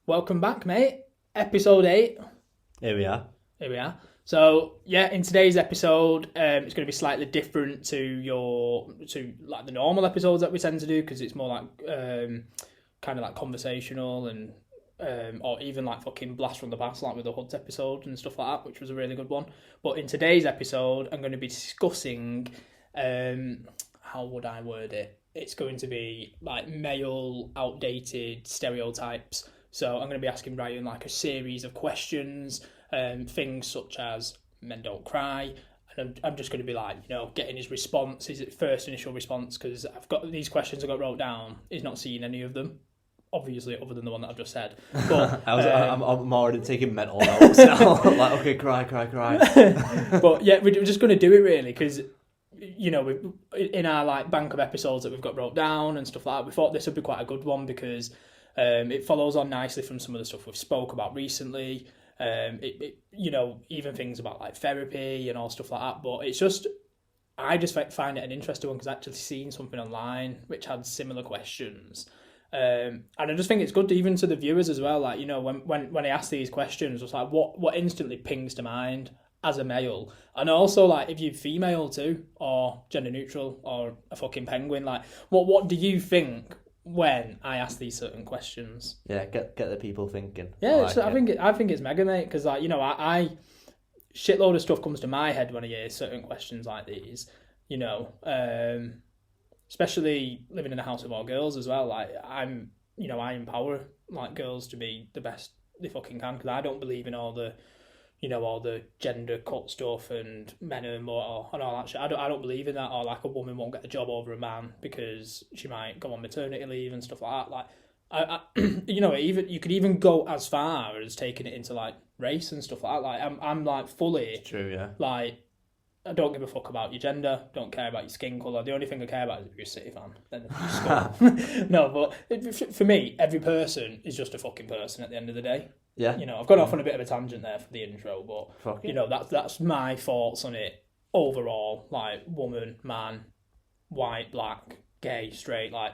Welcome back, mate. Episode 8. Here we are. So, in today's episode, it's going to be slightly different to the normal episodes that we tend to do, because it's more like kind of like conversational and or even like fucking blast from the past, like with the Hoods episode and stuff like that, which was a really good one. But in today's episode, I'm going to be discussing how would I word it? It's going to be like male outdated stereotypes. So I'm going to be asking Ryan like a series of questions, things such as men don't cry, and I'm just going to be like, getting his response, his first initial response, because I've got these questions I got wrote down. He's not seen any of them, obviously, other than the one that I've just said. But I'm already taking mental notes now. Like, okay, cry. But yeah, we're just going to do it really, because in our like bank of episodes that we've got wrote down and stuff like that, we thought this would be quite a good one because it follows on nicely from some of the stuff we've spoke about recently. Even things about like therapy and all stuff like that. But it's just, I just find it an interesting one because I've actually seen something online which had similar questions. And I just think it's good even to the viewers as well. Like, when I ask these questions, it's like what instantly pings to mind as a male, and also like if you're female too, or gender neutral, or a fucking penguin, like what do you think when I ask these certain questions? Yeah, get the people thinking. Yeah, I think it's mega, mate, because like I shitload of stuff comes to my head when I hear certain questions like these. Especially living in a house with all girls as well. Like I empower like girls to be the best they fucking can, because I don't believe in all the gender cut stuff and men are more and all that shit. I don't believe in that, or like a woman won't get a job over a man because she might go on maternity leave and stuff like that. Like, even you could even go as far as taking it into like race and stuff like that. Like, I'm like fully. It's true, yeah. Like, I don't give a fuck about your gender. Don't care about your skin colour. The only thing I care about is if you're a City fan. Then you score. No, but for me, every person is just a fucking person at the end of the day. Yeah. I've gone off on a bit of a tangent there for the intro, but that's my thoughts on it overall. Like, woman, man, white, black, gay, straight, like,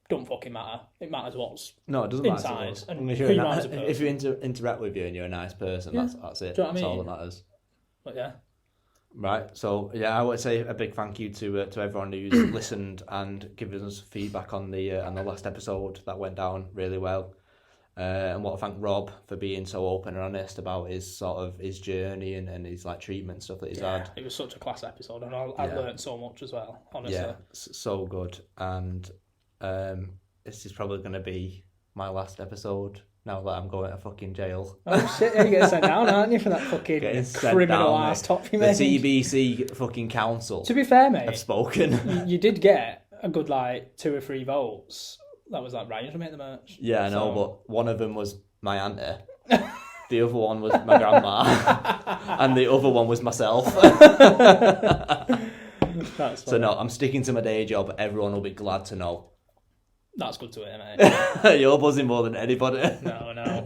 don't fucking matter. It matters what's it doesn't inside. Matter And if you interact with you and you're a nice person, that's it. Do you know what I mean? That's all that matters. But yeah. Right, so I would say a big thank you to everyone who's listened and given us feedback on the last episode. That went down really well. And want to thank Rob for being so open and honest about his journey and his like treatment stuff that he's had. It was such a class episode, and I've learned so much as well, honestly. Yeah, so good. And this is probably going to be my last episode now that I'm going to fucking jail. Oh shit, you're getting sent down, aren't you, for that fucking criminal ass top you made? The TBC fucking council. To be fair, mate, have spoken. You did get a good like 2 or 3 votes. That was like Ryan to make the merch. Yeah, I know, but one of them was my auntie. The other one was my grandma. And the other one was myself. That's so no, I'm sticking to my day job. Everyone will be glad to know. That's good to hear, mate. You're buzzing more than anybody. No.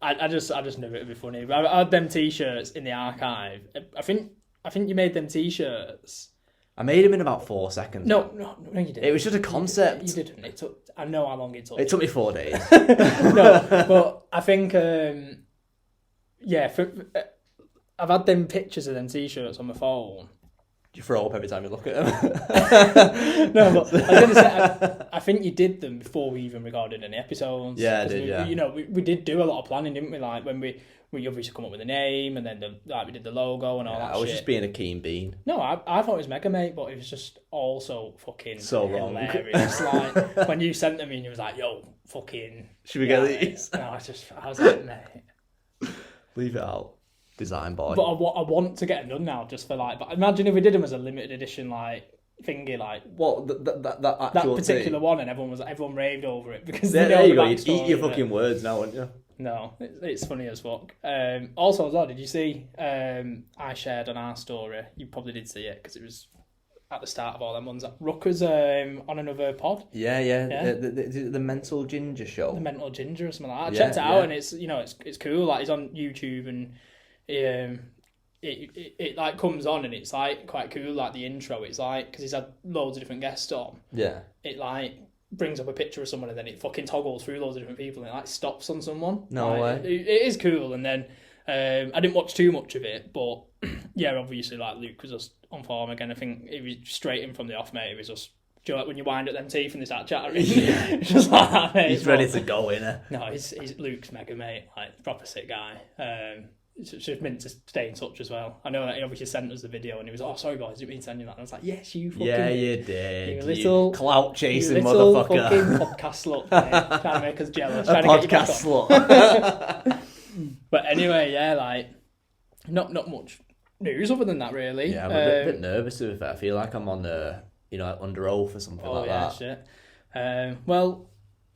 I just knew it would be funny. I had them t-shirts in the archive. I think you made them t-shirts. I made them in about 4 seconds. No, you didn't. It was just a concept. You didn't. I know how long it took. It took me 4 days. No, but I think, I've had them pictures of them t-shirts on my phone. You throw up every time you look at them. No, but I was going to say, I think you did them before we even recorded any episodes. Yeah, I did, yeah. We did do a lot of planning, didn't we? Like, when we obviously come up with a name, and then we did the logo and all that shit. I was just being a keen bean. No, I thought it was mega, mate, but it was just also fucking so hilarious. Like, when you sent them in, you was like, yo, fucking... Should we get these? No, I was like, mate. Leave it out. Design boy. But I want to get them done now, just for like... But imagine if we did them as a limited edition, like... thingy, like what that particular one, and everyone raved over it because there you go. You eat your fucking words now, wouldn't you? No, it's funny as fuck. Also, as well, did you see? I shared on our story. You probably did see it because it was at the start of all them ones. Rucker's on another pod. Yeah. The Mental Ginger show. The Mental Ginger or something like that. I checked it out, and it's it's cool. Like, he's on YouTube, and it like comes on, and it's like quite cool. Like the intro, it's like, because he's had loads of different guests on. Yeah. It like brings up a picture of someone and then it fucking toggles through loads of different people and it like stops on someone. No way. It is cool. And then I didn't watch too much of it, but yeah, obviously like Luke was just on form again. I think it was straight in from the off, mate. It was just, do you know, like when you wind up them teeth and they start chattering? It's just like that, mate. He's ready to go, innit? No, he's Luke's mega, mate. Like, proper sick guy. It's just meant to stay in touch as well. I know that he obviously sent us the video and he was, oh, sorry guys, didn't mean to send you that. And I was like, yes, you fucking... Yeah, you did. You little... clout chasing you little motherfucker. fucking podcast slut, mate. Trying to make us jealous. A Trying to get podcast you back slut. But anyway, yeah, like, not much news other than that, really. Yeah, I'm a bit nervous with it. I feel like I'm on the, like under oath or something like that. Shit. Well,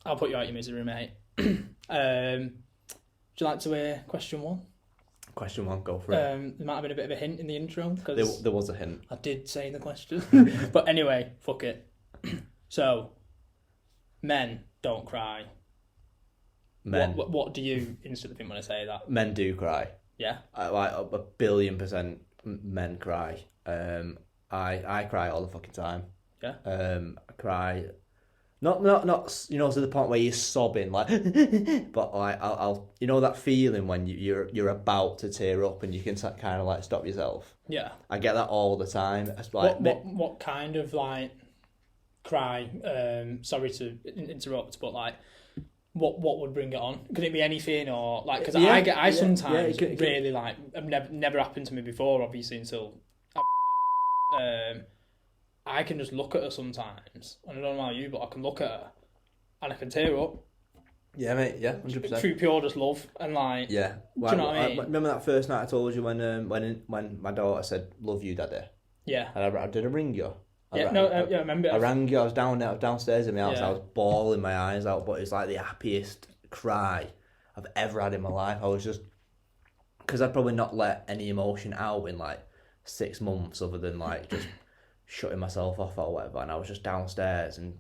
I'll put you out your misery, mate. Would you like to hear question 1? Question 1, go for it. There might have been a bit of a hint in the intro because there was a hint. I did say the question. But anyway, fuck it. So, men don't cry. Men. What do you instantly think when I say that? Men do cry. Yeah. Like 1,000,000,000% men cry. I cry all the fucking time. Yeah. I cry. Not to the point where you're sobbing like, but like I'll that feeling when you're about to tear up and you can kind of like stop yourself. Yeah. I get that all the time. It's like, what kind of like cry? Sorry to interrupt, but like what would bring it on? Could it be anything or like? Because I sometimes really like. I've never happened to me before, obviously until. I can just look at her sometimes, and I don't know about you, but I can look at her, and I can tear up. Yeah, mate. Yeah, 100%. Through pure just love and like. Yeah. Do you know what I mean? Remember that first night I told you when my daughter said, "Love you, Daddy." Yeah. And I did I ring you? I remember. I rang you. I was downstairs in my house. Yeah. I was bawling my eyes out, but it's like the happiest cry I've ever had in my life. I was just because I'd probably not let any emotion out in like 6 months, other than like just shutting myself off or whatever. And I was just downstairs and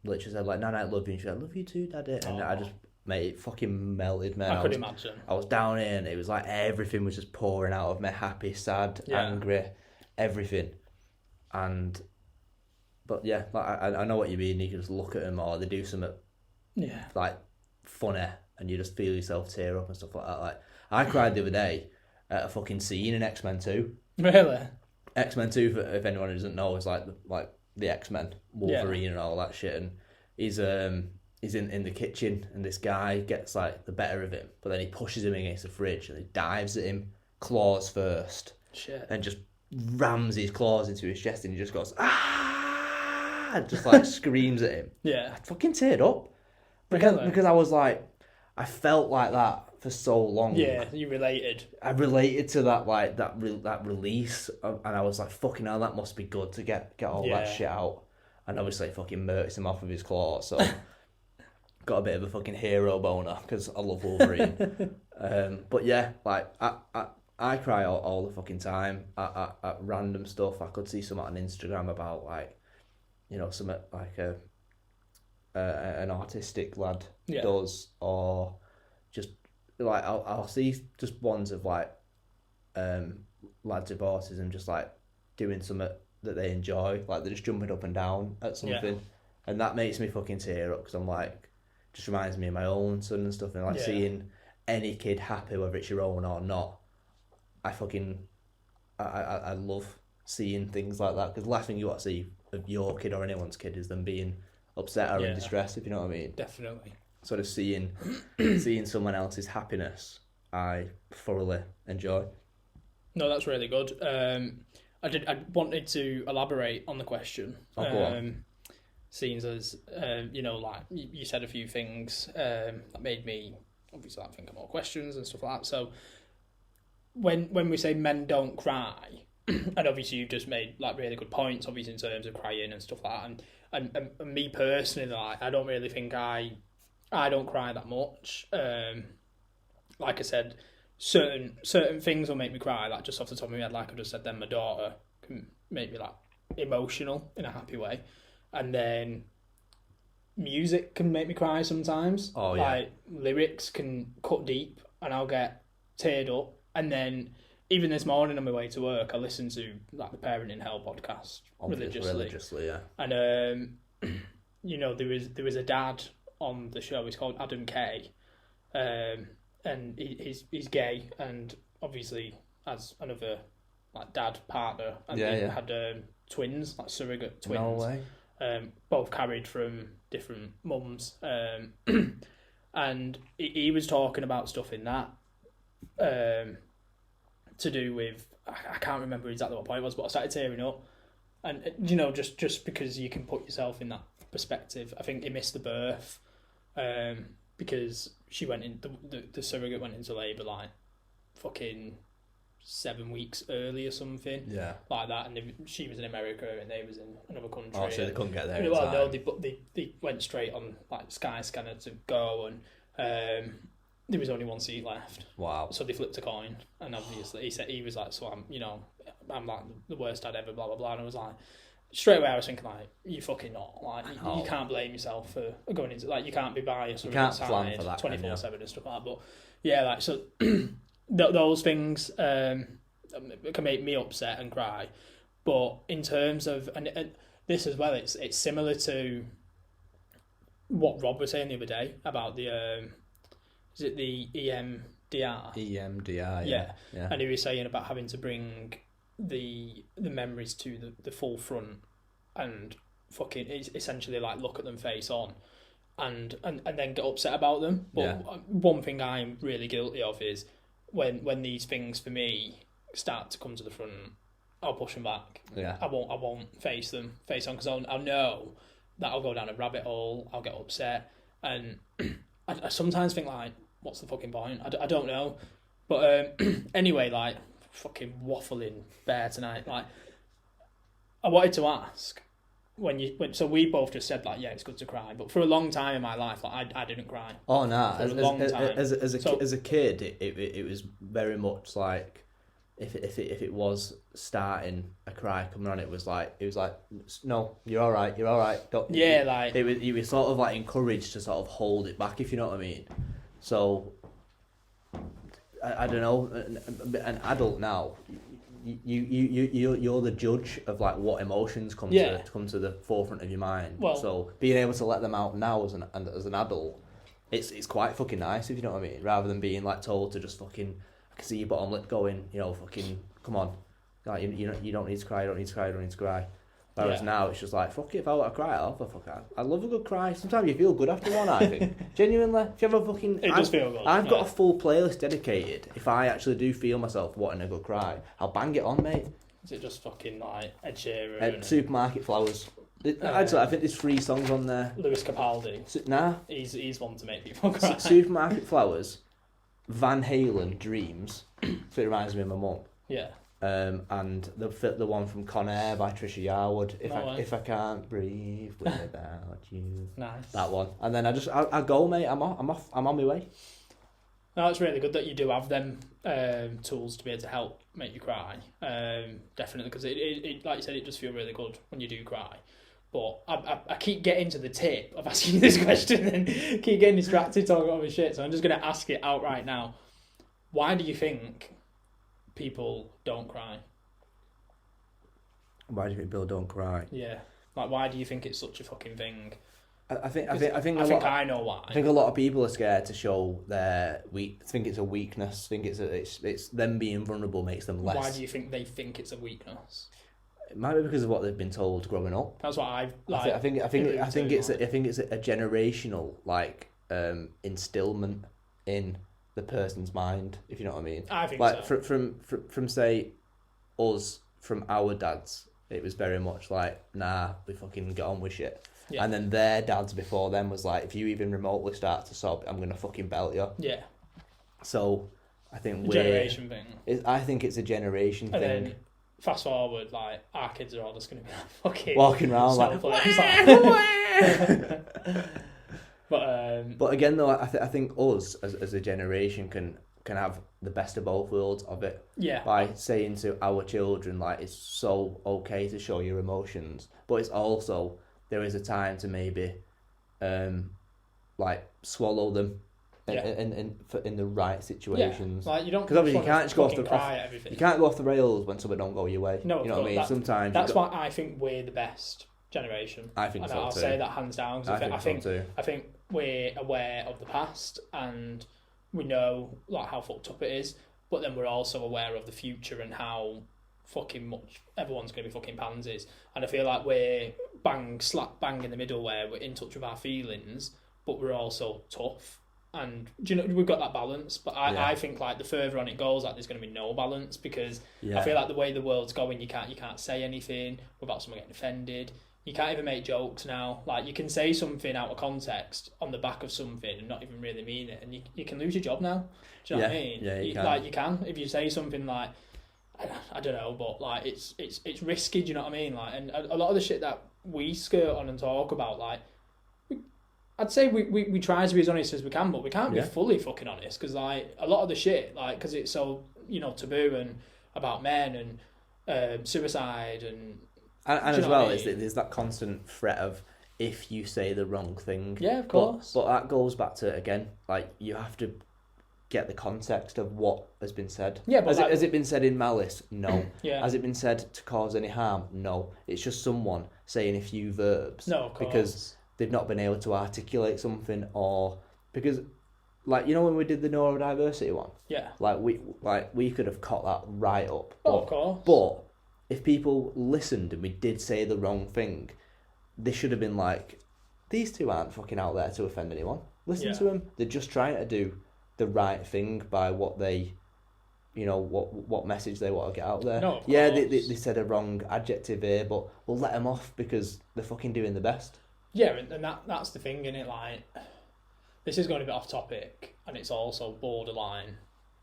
literally said like, "No, I love you." And she said, "Love you too, Daddy." And I just, mate, it fucking melted, man. I could imagine. I was down here and it was like everything was just pouring out of me, happy, sad, angry, everything. But yeah, like I know what you mean. You can just look at them or they do something like funny and you just feel yourself tear up and stuff like that. Like I cried the other day at a fucking scene in X-Men 2. Really? X-Men 2, if anyone doesn't know, is like the X-Men, Wolverine and all that shit. And he's in the kitchen and this guy gets like the better of him, but then he pushes him against the fridge and he dives at him, claws first. Shit. And just rams his claws into his chest and he just goes, "Ah!" and just like screams at him. Yeah. I fucking teared up. Because I was like, I felt like that for so long. Yeah, you related. I related to that, like that release, and I was like, "Fucking hell, that must be good to get all that shit out." And obviously, it fucking murks him off with his claws, so got a bit of a fucking hero boner because I love Wolverine. But yeah, like I cry all the fucking time at random stuff. I could see something on Instagram about like, something like an artistic lad does, or just like I'll see just ones of like lads with autism just like doing something that they enjoy, like they're just jumping up and down at something, and that makes me fucking tear up because I'm like, just reminds me of my own son and stuff, and like seeing any kid happy, whether it's your own or not. I love seeing things like that, because the last thing you want to see of your kid or anyone's kid is them being upset or in distress, if you know what I mean. Definitely. Sort of seeing someone else's happiness, I thoroughly enjoy. No, that's really good. I wanted to elaborate on the question. Go on. Seeing as like you said a few things that made me obviously think of more questions and stuff like that. So when we say men don't cry, and obviously you've just made like really good points, obviously in terms of crying and stuff like that, and me personally, like I don't really think I don't cry that much. Like I said, certain things will make me cry, like just off the top of my head, like I just said, then my daughter can make me like emotional in a happy way, and then music can make me cry sometimes. Oh yeah. Like lyrics can cut deep and I'll get teared up, and then even this morning on my way to work I listened to like the Parenting Hell podcast religiously, yeah. And you know, there was a dad on the show. He's called Adam Kay, and he's gay, and obviously has another like dad partner, and they had twins, like surrogate twins. No way. Both carried from different mums, and he was talking about stuff in that to do with, I can't remember exactly what point it was, but I started tearing up, and you know, just because you can put yourself in that perspective. I think he missed the birth because she went in, the surrogate went into labour like fucking 7 weeks early or something, like that, and she was in America and they was in another country. Oh, so they couldn't get there. Well, no, they went straight on like Skyscanner to go, and there was only one seat left. Wow. So they flipped a coin, and obviously he was like, so I'm like the worst dad ever, blah blah blah, and I was like, straight away I was thinking like, you fucking not, like you can't blame yourself for going into, like, you can't be biased, you can't plan for that 24/7 and stuff like that. But yeah, like, so those things can make me upset and cry. But in terms of and this as well, it's similar to what Rob was saying the other day about the is it the EMDR? EMDR, yeah. And he was saying about having to bring the memories to the full front and fucking essentially like look at them face on and then get upset about them. But one thing I'm really guilty of is when these things for me start to come to the front, I'll push them back. Yeah. I won't face on, because I'll know that I'll go down a rabbit hole. I'll get upset, and I sometimes think like, what's the fucking point? I don't know. But anyway, like, fucking waffling bear tonight. Like, I wanted to ask so we both just said like, yeah, it's good to cry, but for a long time in my life, like I didn't cry. Oh no, as a kid, it was very much like if it was starting a cry coming on, it was like no, you're all right, don't. Yeah, like you were sort of like encouraged to sort of hold it back, if you know what I mean. So I don't know, an adult now, you're the judge of like what emotions come to the forefront of your mind. Well, so being able to let them out now as an adult, it's quite fucking nice, if you know what I mean, rather than being like told to just fucking, I can see your bottom lip going, you know, fucking come on, like, you don't need to cry, you don't need to cry. Whereas now it's just like, fuck it, if I want to cry, I'll have a fuck out. I love a good cry. Sometimes you feel good after one, I think. Genuinely. If you have a fucking... It does feel good. I've got a full playlist dedicated. If I actually do feel myself wanting a good cry, I'll bang it on, mate. Is it just fucking like Ed Sheeran? Supermarket Flowers. Actually, I think there's 3 songs on there. Lewis Capaldi. Nah. He's one to make people cry. Supermarket Flowers, Van Halen, Dreams. So it reminds me of my mum. Yeah. And the one from Con Air by Trisha Yarwood, if I can't breathe without you. Nice. That one. And then I go, mate. I'm on my way. No, it's really good that you do have them tools to be able to help make you cry. Definitely, because it like you said, it does feel really good when you do cry. But I keep getting to the tip of asking you this question and keep getting distracted talking about my shit. So I'm just going to ask it outright now. Why do you think people don't cry? Why do you think people don't cry? Yeah, like, why do you think it's such a fucking thing? I think I know why. I think a lot of people are scared to show their think it's a weakness. Think it's them being vulnerable makes them less. Why do you think they think it's a weakness? It might be because of what they've been told growing up. That's what I've like. I think it's a generational like instillment in the person's mind, if you know what I mean. I think like so. From say us, from our dads, it was very much like, nah, we fucking get on with shit. Yeah. And then their dads before them was like, if you even remotely start to sob, I'm gonna fucking belt you. Yeah. So I think generation thing. I think it's a generation thing. Then fast forward, like, our kids are all just gonna be like fucking walking around like. But again, though, I think us as a generation can have the best of both worlds of it. Yeah. By saying to our children, like, it's so okay to show your emotions, but it's also, there is a time to maybe, like, swallow them. In the right situations. Yeah. Like, you don't, because obviously you can't just go off everything. You can't go off the rails when something don't go your way. No, you know what I mean. Sometimes that's why I think we're the best generation. I think and so I'll too. say that hands down. I think so too. I think we're aware of the past and we know like how fucked up it is, but then we're also aware of the future and how fucking much everyone's going to be fucking pansies. And I feel like we're slap bang in the middle where we're in touch with our feelings, but we're also tough. And do you know, we've got that balance, but I think like the further on it goes, like there's going to be no balance, because I feel like the way the world's going, you can't say anything without someone getting offended. You can't even make jokes now. Like you can say something out of context on the back of something and not even really mean it, and you can lose your job now. Do you know what I mean? Yeah, you can. Like you can if you say something like, I don't know, but like it's risky. Do you know what I mean? Like, and a lot of the shit that we skirt on and talk about, like, I'd say we try to be as honest as we can, but we can't be fully fucking honest, because like a lot of the shit, like, because it's so, you know, taboo and about men and suicide and as well, there's that constant threat of if you say the wrong thing. Yeah, of course. But that goes back to, again, like, you have to get the context of what has been said. Yeah, but has it been said in malice? No. Yeah. Has it been said to cause any harm? No. It's just someone saying a few verbs. No, of course. Because they've not been able to articulate something, or because, like, you know when we did the neurodiversity one? Yeah. We could have caught that right up. Of course. But if people listened and we did say the wrong thing, they should have been like, these two aren't fucking out there to offend anyone. Listen to them. They're just trying to do the right thing by what they, you know, what message they want to get out there. No, of yeah, course. they said a wrong adjective here, but we'll let them off because they're fucking doing the best. Yeah, and that's the thing, innit? Like, this is going a bit off topic, and it's also borderline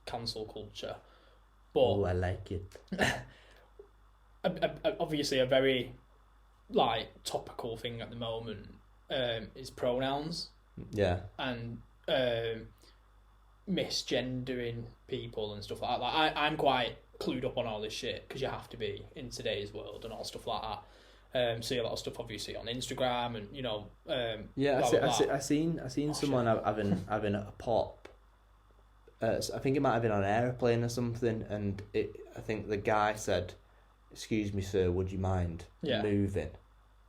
cancel culture. But oh, I like it. Obviously, a very like topical thing at the moment is pronouns. Yeah. And misgendering people and stuff like that. Like, I'm quite clued up on all this shit, because you have to be in today's world and all stuff like that. See a lot of stuff obviously on Instagram and, you know. I seen someone having a pop. I think it might have been on an airplane or something, and I think the guy said, "Excuse me, sir, would you mind moving?"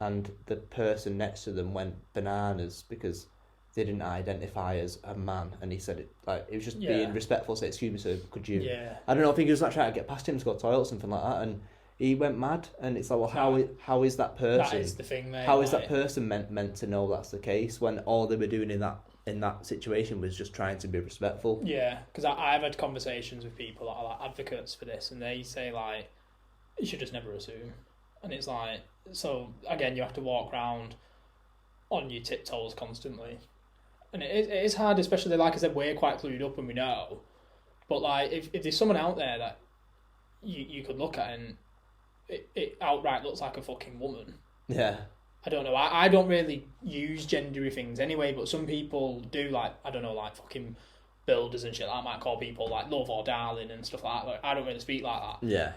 And the person next to them went bananas because they didn't identify as a man, and he said it like it was just being respectful. Say, "Excuse me, sir, could you?" Yeah. I don't know. I think he was like trying to get past him to go to the toilet or something like that, and he went mad. And it's like, well, how is that person? That is the thing, mate. How is that person meant to know that's the case when all they were doing in that situation was just trying to be respectful? Yeah, because I've had conversations with people that are like advocates for this, and they say like, you should just never assume. And it's like, so again, you have to walk around on your tiptoes constantly. And it is hard, especially, like I said, we're quite clued up and we know. But like, if there's someone out there that you could look at and it outright looks like a fucking woman. Yeah. I don't know. I don't really use gendery things anyway, but some people do, like, I don't know, like fucking builders and shit like that might call people like love or darling and stuff like that. Like, I don't really speak like that. Yeah.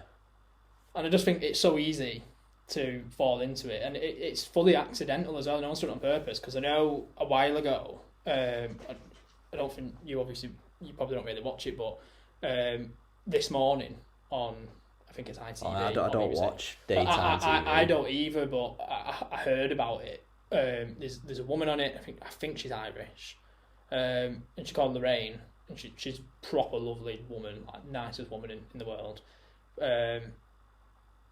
And I just think it's so easy to fall into it, and it's fully accidental as well. No one's done it on purpose, because I know a while ago, I don't think you probably don't really watch it, but this morning on, I think it's ITV. I don't watch daytime TV. I don't either, but I heard about it. There's a woman on it. I think she's Irish, and she's called Lorraine, and she's a proper lovely woman, like nicest woman in the world.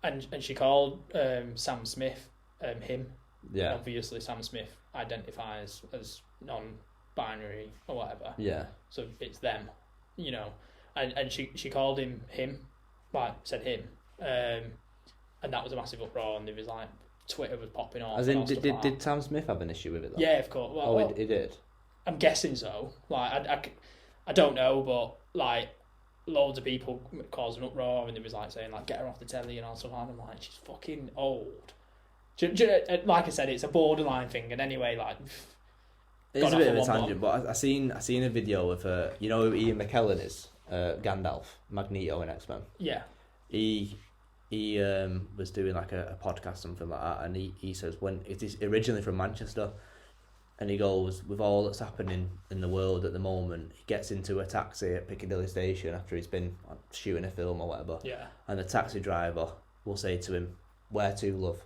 And she called Sam Smith him. Yeah. And obviously, Sam Smith identifies as non-binary or whatever. Yeah. So it's them, you know. And she called him, like, said him. And that was a massive uproar, and there was like, Twitter was popping off. As in, did Sam Smith have an issue with it though? Yeah, of course. Well, he did? I'm guessing so. Like, I don't know, but like, loads of people caused an uproar, and there was like saying like, get her off the telly and all stuff. And I'm like, she's fucking old. Like I said, it's a borderline thing. And anyway, like, it's a bit of a tangent, but I seen a video of you know who Ian McKellen is, Gandalf, Magneto in X-Men. Yeah. He was doing like a podcast, something like that, and he says, when it is originally from Manchester, and he goes, with all that's happening in the world at the moment, he gets into a taxi at Piccadilly Station after he's been shooting a film or whatever. Yeah. And the taxi driver will say to him, "Where to, love?"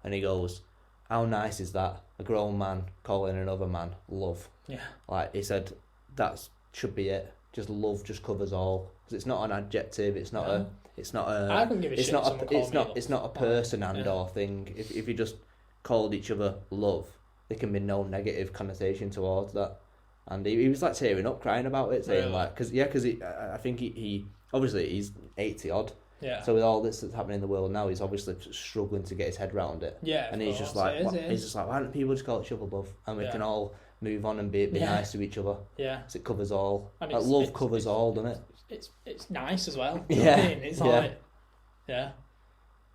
And he goes, how nice is that? A grown man calling another man love. Yeah. Like, he said, that should be it. Just love just covers all. Because it's not an adjective. It's not a. It's not a. I don't give a it's shit. Not Someone a. call It's me not. love. It's not a person and or thing. If you just called each other love, there can be no negative connotation towards that. And he was like tearing up, crying about it, saying like, because I think he obviously he's 80 odd. Yeah. So with all this that's happening in the world now, he's obviously struggling to get his head around it. Yeah. And he's just like, he's just like, why don't people just call each other love, and we can all move on and be nice to each other. Yeah. So it covers all. And like, love covers all, doesn't it? It's nice as well. Yeah. You know what I mean? It's like, yeah.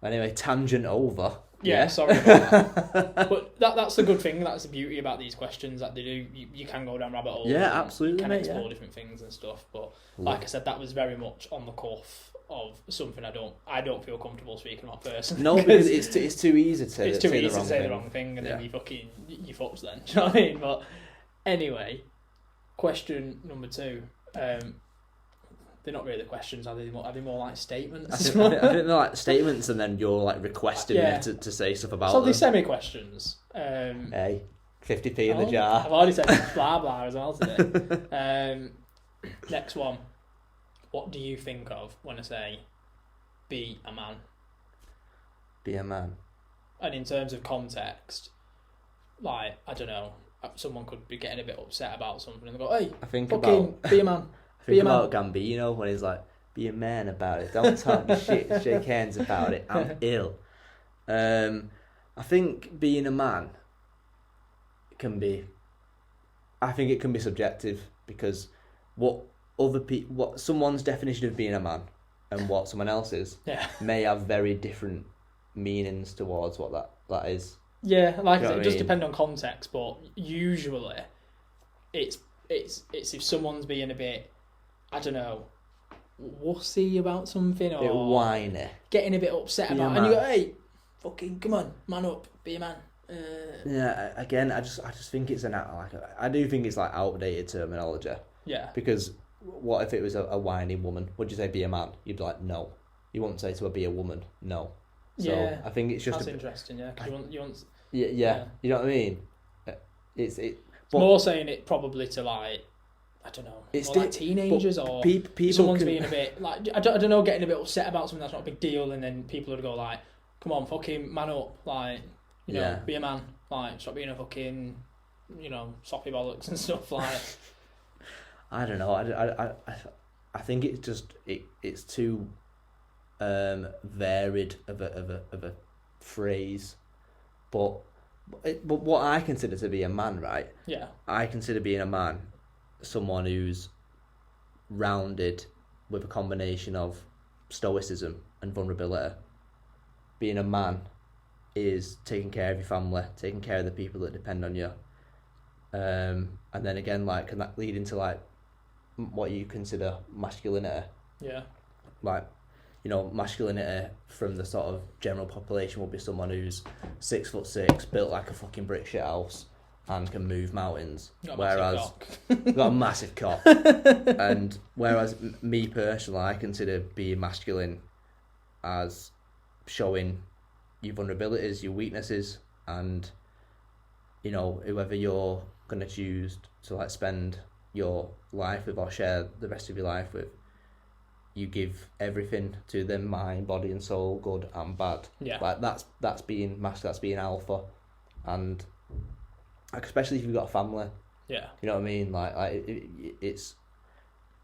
Anyway, tangent over. Yeah, sorry about that. But that's the good thing. That's the beauty about these questions, that they do. You can go down rabbit holes. Yeah, absolutely. You can explore different things and stuff. But like I said, that was very much on the cuff of something I don't feel comfortable speaking about personally. No, because it's too easy to say. It's too easy to say the wrong thing, and then you fucked then. Do you know what I mean? But anyway, question number 2. They're not really questions, are they? Are they more like statements? I think they're like statements, and then you're like requesting me to say stuff about them. So they're semi-questions. Hey, 50p in the jar. I've already said blah blah as well today. Next one. What do you think of when I say be a man? Be a man. And in terms of context, like, I don't know, someone could be getting a bit upset about something and they go, hey, be a man. I think about Gambino when he's like, be a man about it. Don't talk your shit, shake hands about it. I'm ill. I think being a man can be subjective, because what someone's definition of being a man and what someone else's may have very different meanings towards what that is. Yeah, like I said, it does depend on context, but usually it's if someone's being a bit, I don't know, wussy about something, or a bit whiny, getting a bit upset about it, and you go, hey, fucking come on, man up, be a man. Yeah, again, I just think it's I do think it's like outdated terminology. Yeah. Because what if it was a whiny woman? Would you say be a man? You'd be like, no. You wouldn't say to her, be a woman. No. So I think it's just that's interesting. Yeah, because you want. Yeah. You know what I mean? It's more saying it probably to, like, I don't know, like teenagers, or people someone's being a bit like, I don't know, getting a bit upset about something that's not a big deal, and then people would go like, come on, fucking man up, like, you know, be a man, like, stop being a fucking, you know, soppy bollocks and stuff, like. I don't know. I think it's just it's too varied of a phrase, but what I consider to be a man, right? Yeah. I consider being a man someone who's rounded with a combination of stoicism and vulnerability. Being a man is taking care of your family, taking care of the people that depend on you, and then again, like, can that lead into like what you consider masculinity? Yeah. Like, you know, masculinity from the sort of general population would be someone who's 6'6", built like a fucking brick shit house, and can move mountains. Whereas got a massive cock. And whereas me personally, I consider being masculine as showing your vulnerabilities, your weaknesses, and, you know, whoever you're gonna choose to like spend your life with or share the rest of your life with, you give everything to them, mind, body and soul, good and bad. Yeah. Like that's being masculine, that's being alpha. And like, especially if you've got a family. Yeah. You know what I mean? Like it's,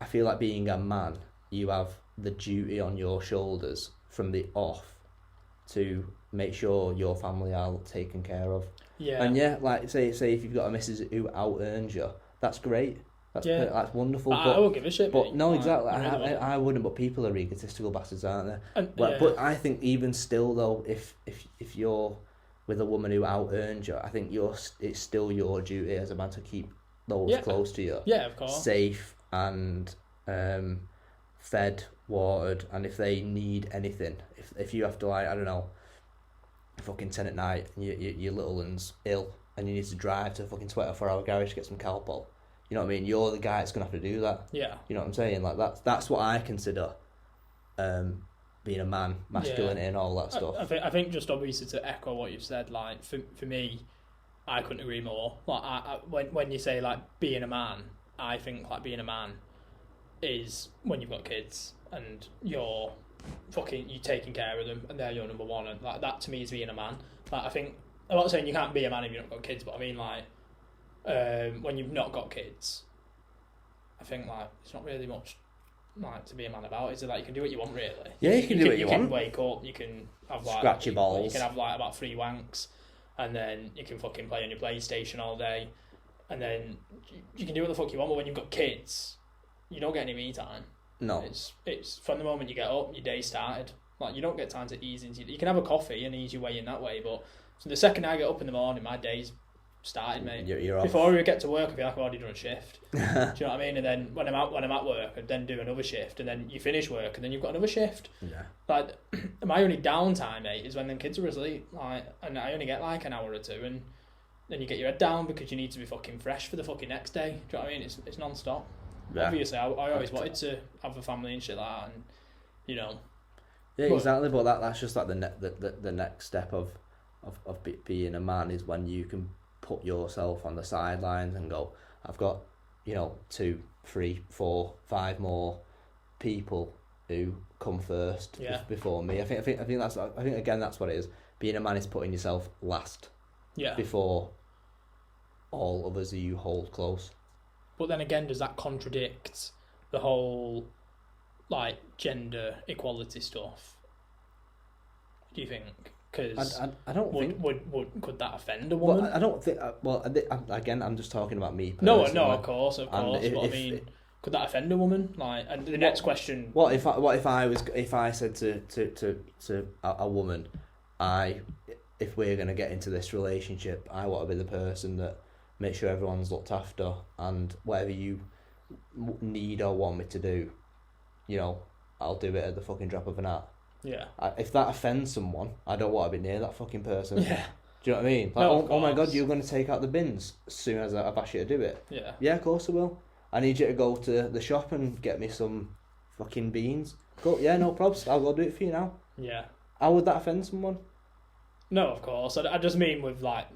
I feel like being a man, you have the duty on your shoulders from the off to make sure your family are taken care of. Yeah. And yeah, like say if you've got a missus who out earns you, that's great. That's wonderful. But I won't give a shit. But no, exactly. I wouldn't. But people are egotistical bastards, aren't they? And, But I think even still though, if you're with a woman who out earns you, I think it's still your duty as a man to keep those close to you. Yeah, of course. Safe and fed, watered, and if they need anything, if you have to, like, I don't know, fucking 10 at night, and your little one's ill, and you need to drive to a fucking 24-hour garage to get some Calpol, you know what I mean? You're the guy that's gonna have to do that. Yeah. You know what I'm saying? Like that's what I consider being a man, masculinity and all that stuff. I think just obviously to echo what you've said, like for me, I couldn't agree more. Like when you say like being a man, I think like being a man is when you've got kids and you're taking care of them and they're your number one, and like that to me is being a man. Like I think I'm not saying you can't be a man if you've not got kids, but I mean like when you've not got kids, I think like it's not really much like to be a man about. Is it like you can do what you want really? Yeah, you can do what you want. You can wake up, you can have like scratch your balls. You can have like about 3 wanks, and then you can fucking play on your PlayStation all day, and then you can do what the fuck you want. But when you've got kids, you don't get any me time. No, it's from the moment you get up, your day started. Like you don't get time to ease into. You can have a coffee and ease your way in that way, but so the second I get up in the morning, my day's started, mate. You're off. Before we get to work, I feel like I've already done a shift. Do you know what I mean? And then when I'm at work, I then do another shift, and then you finish work, and then you've got another shift. Yeah. Like my only downtime, mate, is when them kids are asleep. Like, and I only get like an hour or two, and then you get your head down because you need to be fucking fresh for the fucking next day. Do you know what I mean? It's non-stop. Yeah. Obviously, I always wanted to have a family and shit like that, and you know. Yeah, exactly. But that's just like the next step of being a man is when you can put yourself on the sidelines and go, I've got 2, 3, 4, 5 more people who come first before me. I think again that's what it is. Being a man is putting yourself last. Yeah. Before all others who you hold close. But then again, does that contradict the whole like gender equality stuff? Do you think? Because I don't think could that offend a woman? Well, I don't think. Again, I'm just talking about me personally. No, of course. But I mean, could that offend a woman? Like, and the next question. What if I said to a woman, if we're gonna get into this relationship, I want to be the person that makes sure everyone's looked after, and whatever you need or want me to do, I'll do it at the fucking drop of an hat. Yeah. If that offends someone, I don't want to be near that fucking person. Yeah. Do you know what I mean? Like, oh my God, you're going to take out the bins as soon as I've asked you to do it. Yeah. Yeah, of course I will. I need you to go to the shop and get me some fucking beans. Go. Yeah, no probs. I'll go do it for you now. Yeah. How would that offend someone? No, of course. I just mean with like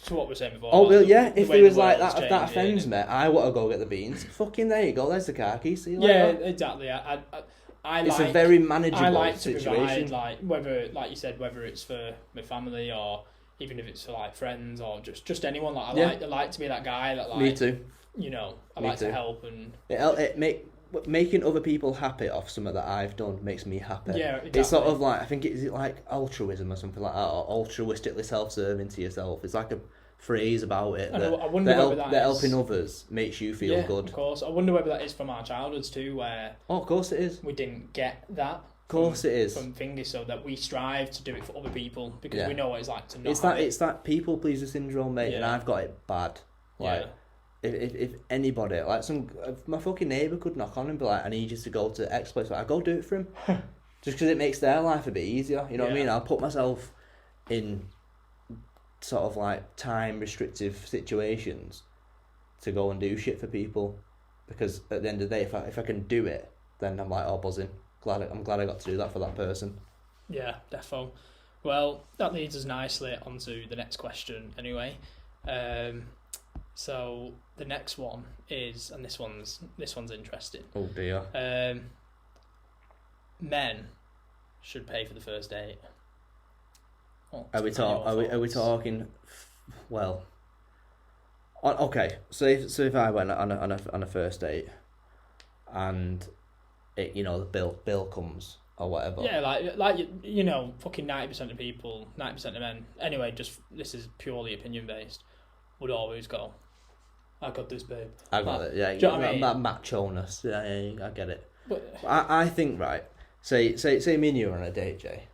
to what we were saying before. Oh well, yeah. If it was like that, if that offends me, I want to go get the beans. Fucking there you go. There's the car keys. See you later. Yeah, exactly. It's a very manageable I like situation. To provide, like whether, like you said, whether it's for my family or even if it's for like friends or just anyone. Like I like to be that guy that like. Me too. I like to help and. Making other people happy off something that I've done makes me happy. Yeah, exactly. It's sort of like, I think is it like altruism or something like that, or altruistically self-serving to yourself. It's like a phrase about it I wonder whether that helping others makes you feel good. Of course. I wonder whether that is from our childhoods too, where of course it is. We didn't get that. Of course it is. From fingers, so that we strive to do it for other people because we know what it's like to not. It's that people pleaser syndrome, mate, and I've got it bad. Like if anybody, like if my fucking neighbour could knock on and be like, I need you to go to X place, I go do it for him. Just because it makes their life a bit easier, you know what I mean? I'll put myself in sort of like time restrictive situations to go and do shit for people, because at the end of the day, if I can do it, then I'm like, oh, buzzing. I'm glad I got to do that for that person. Yeah, defo. Well, that leads us nicely onto the next question anyway. So the next one is, and this one's interesting. Oh dear. Men should pay for the first date. Are we talking? Well, okay. So if I went on a first date, and it the bill comes or whatever. Yeah, like fucking 90% of people, 90% of men. Anyway, just this is purely opinion based. Would always go, I got this, babe. I got it. Yeah, do you know what I mean? That macho-ness. Yeah, I get it. But I think right. Say me and you are on a date, Jay.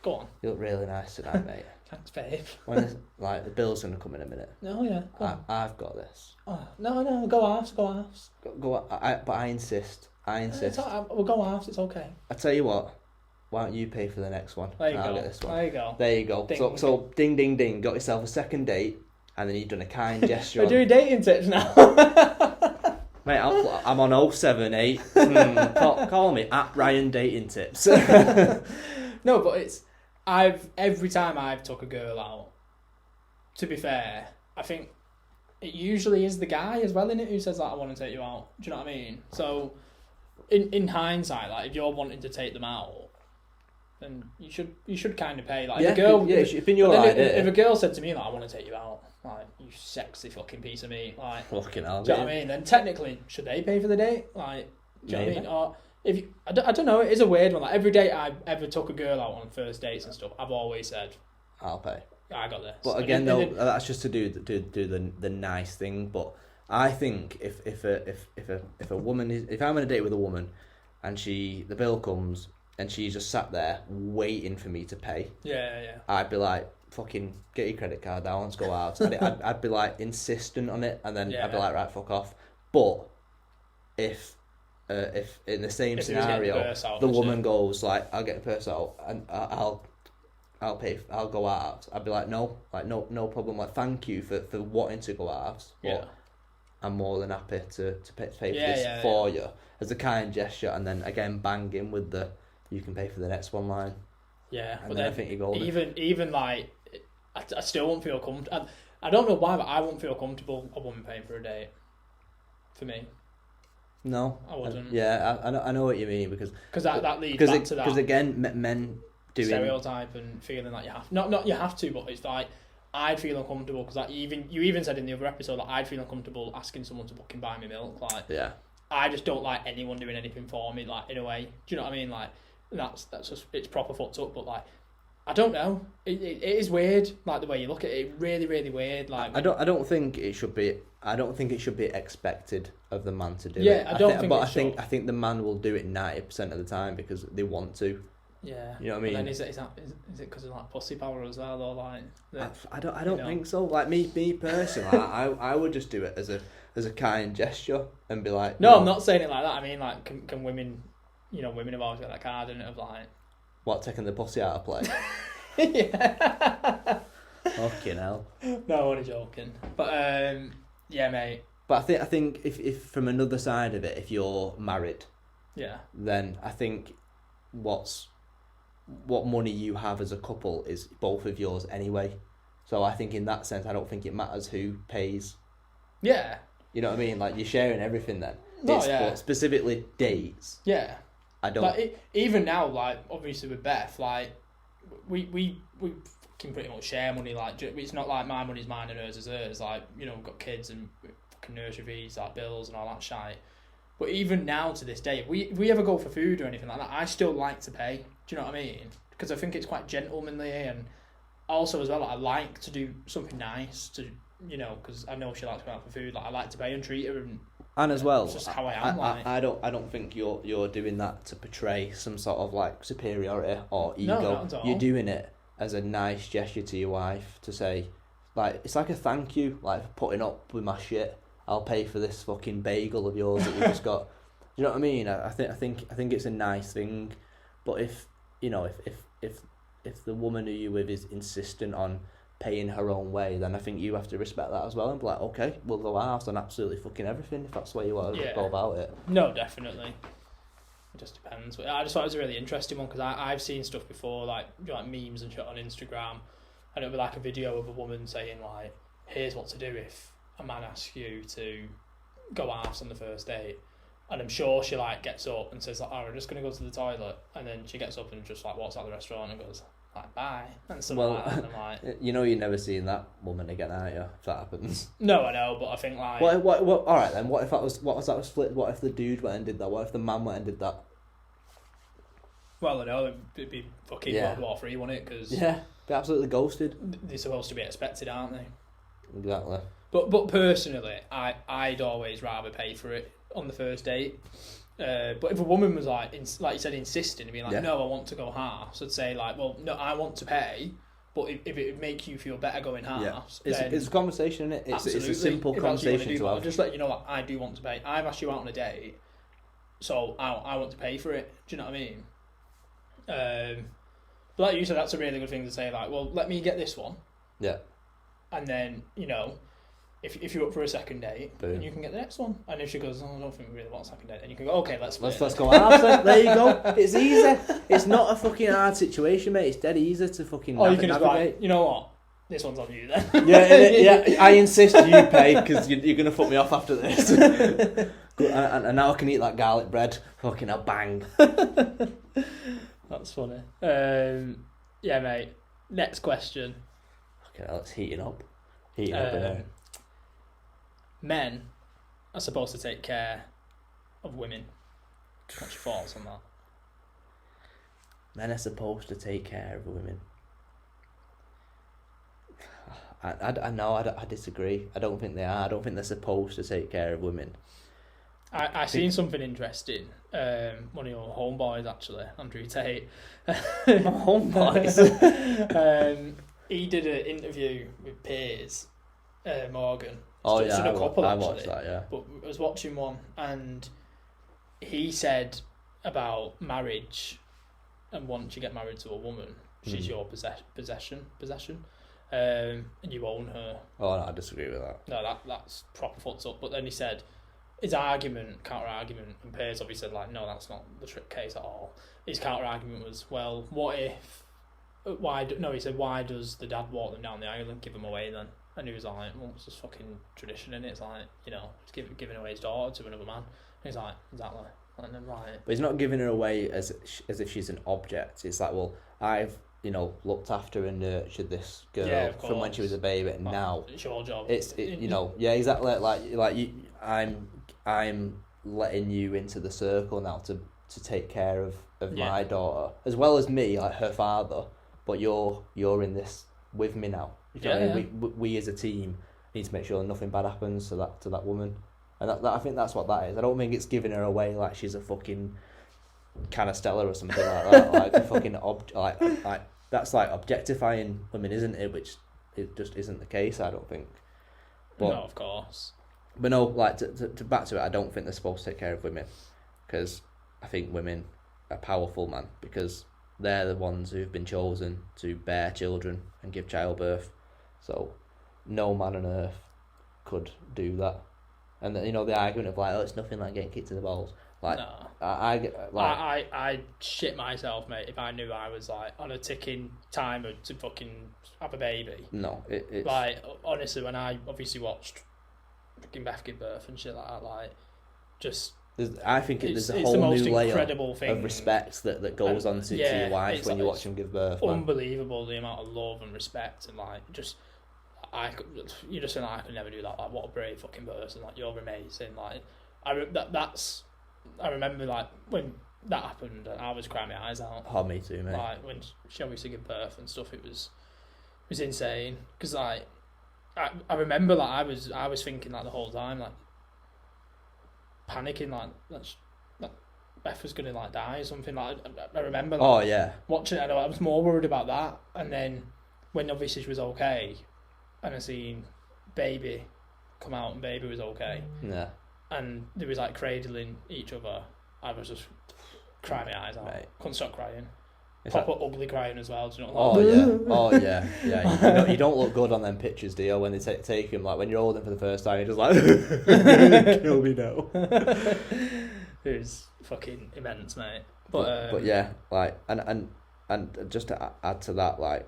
Go on. You look really nice tonight, mate. Thanks, babe. When the bill's gonna come in a minute. Oh yeah. I've got this. Oh no, go halves. But I insist. We'll go halves. It's okay. I tell you what. Why don't you pay for the next one? There you I'll go. Get this one. There you go. Ding. So ding ding ding. Got yourself a second date, and then you've done a kind gesture. We're doing dating tips now. Mate, I'm on 078. Call me at Ryan Dating Tips. No, but every time I've took a girl out, to be fair, I think it usually is the guy as well, innit, who says, like, I want to take you out. Do you know what I mean? So, in hindsight, like, if you're wanting to take them out, then you should kind of pay. Like, if a girl, if a girl said to me, like, I want to take you out, like, you sexy fucking piece of meat, like, fucking hell, do you know what I mean? Then technically, should they pay for the date? Like, do you know what I mean? Or if you, I don't know, it is a weird one. Like, every date I ever took a girl out on first dates and stuff, I've always said, I'll pay. I got this. But again, that's just to do the nice thing. But I think if a woman is, if I'm on a date with a woman, and the bill comes and she's just sat there waiting for me to pay, I'd be like, fucking get your credit card down, let's go out. I'd be like insistent on it, and then I'd be like, right, fuck off. But if in the same scenario the woman goes like, I'll get a purse out and I'll pay. I'll go out. I'd be like, no problem. Like, thank you for wanting to go out. But I'm more than happy to pay for this for you as a kind gesture. And then again, bang in with the you can pay for the next one line. Yeah, and but then then I think you go even like I still won't feel comfortable. I don't know why, but I won't feel comfortable a woman paying for a date. For me. No, I wouldn't. I know what you mean because that leads back to that. Because again, men doing stereotype and feeling like you have not you have to, but it's like I'd feel uncomfortable because like you even said in the other episode that I'd feel uncomfortable asking someone to fucking buy me milk. Like, I just don't like anyone doing anything for me. Like, in a way, do you know what I mean? Like, that's just, it's proper fucked up. But like, I don't know. It is weird. Like, the way you look at it, really, really weird. Like, I don't think it should be. I don't think it should be expected of the man to do it. Yeah, I think the man will do it 90% of the time because they want to. Yeah, you know what I mean. And then is it because of like pussy power as well, or like? I don't think so. Like me personally, I would just do it as a kind gesture and be like. No, I'm not saying it like that. I mean, like, can women, women have always got that card in it of like. What, taking the pussy out of play? Yeah. Fucking hell. No, I'm only joking. But yeah, mate. But I think if from another side of it, if you're married, then I think what money you have as a couple is both of yours anyway. So I think in that sense, I don't think it matters who pays. Yeah. You know what I mean? Like, you're sharing everything then. But specifically dates. Yeah. I don't. Like, even now, like, obviously with Beth, like, we can pretty much share money. Like, it's not like my money's mine and hers is hers. Like, we've got kids and fucking nursery fees, like bills and all that shite. But even now to this day, if we ever go for food or anything like that, I still like to pay. Do you know what I mean? Because I think it's quite gentlemanly, and also as well, I like to do something nice to, because I know she likes to go out for food. Like, I like to pay and treat her, and as well, it's just how I am. I don't think you're doing that to portray some sort of like superiority or ego. No, not at all. You're doing it as a nice gesture to your wife to say, like, it's like a thank you, like, for putting up with my shit. I'll pay for this fucking bagel of yours that you just got. You know what I mean? I think it's a nice thing, but if the woman who you're with is insistent on paying her own way, then I think you have to respect that as well and be like, okay, we'll go out on absolutely fucking everything if that's the way you want to go about it. No, definitely. It just depends. But I just thought it was a really interesting one because I've seen stuff before, like memes and shit on Instagram, and it'll be like a video of a woman saying like, here's what to do if a man asks you to go out on the first date. And I'm sure she like gets up and says like, oh, I'm just going to go to the toilet. And then she gets up and just like walks out the restaurant and goes like, bye. And something like that. And I'm like, you're never seeing that woman again, are you? If that happens. No, I know, but I think like. What? All right then. What if that was flipped? What if the dude went and did that? What if the man went and did that? Well, I know it'd be fucking World War III, wouldn't it? Because be absolutely ghosted. They're supposed to be expected, aren't they? Exactly. But personally, I'd always rather pay for it on the first date. But if a woman was like you said, insisting and being like, no, I want to go halves, I'd say like, well, no, I want to pay, but if it would make you feel better going halves, it's a conversation, isn't it? It's a simple conversation to have. I'll just let you know that I do want to pay. I've asked you out on a date, so I want to pay for it. Do you know what I mean? But like you said, that's a really good thing to say. Like, well, let me get this one. Yeah. And then if you're up for a second date, Boom. then you can get the next one. And if she goes, oh, I don't think we really want a second date, then you can go, okay, let's go halves then. There you go. It's easy. It's not a fucking hard situation, mate. It's dead easy to fucking or you can just be navigate. like, you know what? This one's on you then. Yeah. I insist you pay because you're going to fuck me off after this. and now I can eat that garlic bread. Fucking hell, bang. That's funny. Yeah, mate. Next question. Okay, let's heating up. Heating up in here. Men are supposed to take care of women. What's your thoughts on that? Men are supposed to take care of women. I disagree. I don't think they are. I don't think they're supposed to take care of women. I seen something interesting. One of your homeboys, actually, Andrew Tate. My homeboys? He did an interview with Piers Morgan. Oh, It's yeah, done a couple, I actually. watched that, yeah. But I was watching one, and he said about marriage, and once you get married to a woman, she's your possession, and you own her. Oh, no, I disagree with that. No, that's proper fucked up. But then he said, his counter-argument, and Piers obviously said, like, no, that's not the case at all. His counter-argument was, well, what if, he said, why does the dad walk them down the aisle and give them away then? And he was like, well, it's just fucking tradition, innit? It's like, it's giving away his daughter to another man. And he's like, exactly. And then, right. But he's not giving her away as if she's an object. It's like, well, I've, looked after and nurtured this girl from when she was a baby, and now it's your job. Yeah, exactly. Like I'm letting you into the circle now to take care of my daughter as well as me, like her father. But you're in this with me now. We as a team need to make sure nothing bad happens to that woman, and that I think that's what that is. I don't think it's giving her away like she's a fucking Canastella or something like that. Like a fucking like that's like objectifying women, isn't it? Which it just isn't the case, I don't think. But, no, of course. But no, like to back to it, I don't think they're supposed to take care of women, because I think women are powerful, man, because they're the ones who've been chosen to bear children and give childbirth. So no man on earth could do that. And the argument of like, oh, it's nothing like getting kicked in the balls. Like, no. I shit myself, mate, if I knew I was like on a ticking timer to fucking have a baby. No, it's like, honestly, when I obviously watched fucking Beth give birth and shit like that, like, just. I think there's a whole new layer of respect that goes on to your wife when you watch him give birth. Unbelievable, man. The amount of love and respect, and like you're just saying, like, I could never do that. Like, what a brave fucking person! Like, you're amazing. Like, I remember like when that happened, and I was crying my eyes out. Oh, me too, mate. Like when she obviously gave birth and stuff, it was insane. Because like I remember like I was thinking like the whole time, like panicking, like that Beth was gonna like die or something. Like I remember. Like, watching it, I was more worried about that. And then when obviously she was okay, and I seen baby come out and baby was okay. Yeah. And they was like cradling each other. I was just crying my eyes out. Right. Couldn't stop crying. Proper ugly crying as well. Do you know? Yeah. You don't look good on them pictures, do you? When they take him, like when you're holding for the first time, you're just like, kill me now. It was fucking immense, mate. But yeah, like and just to add to that, like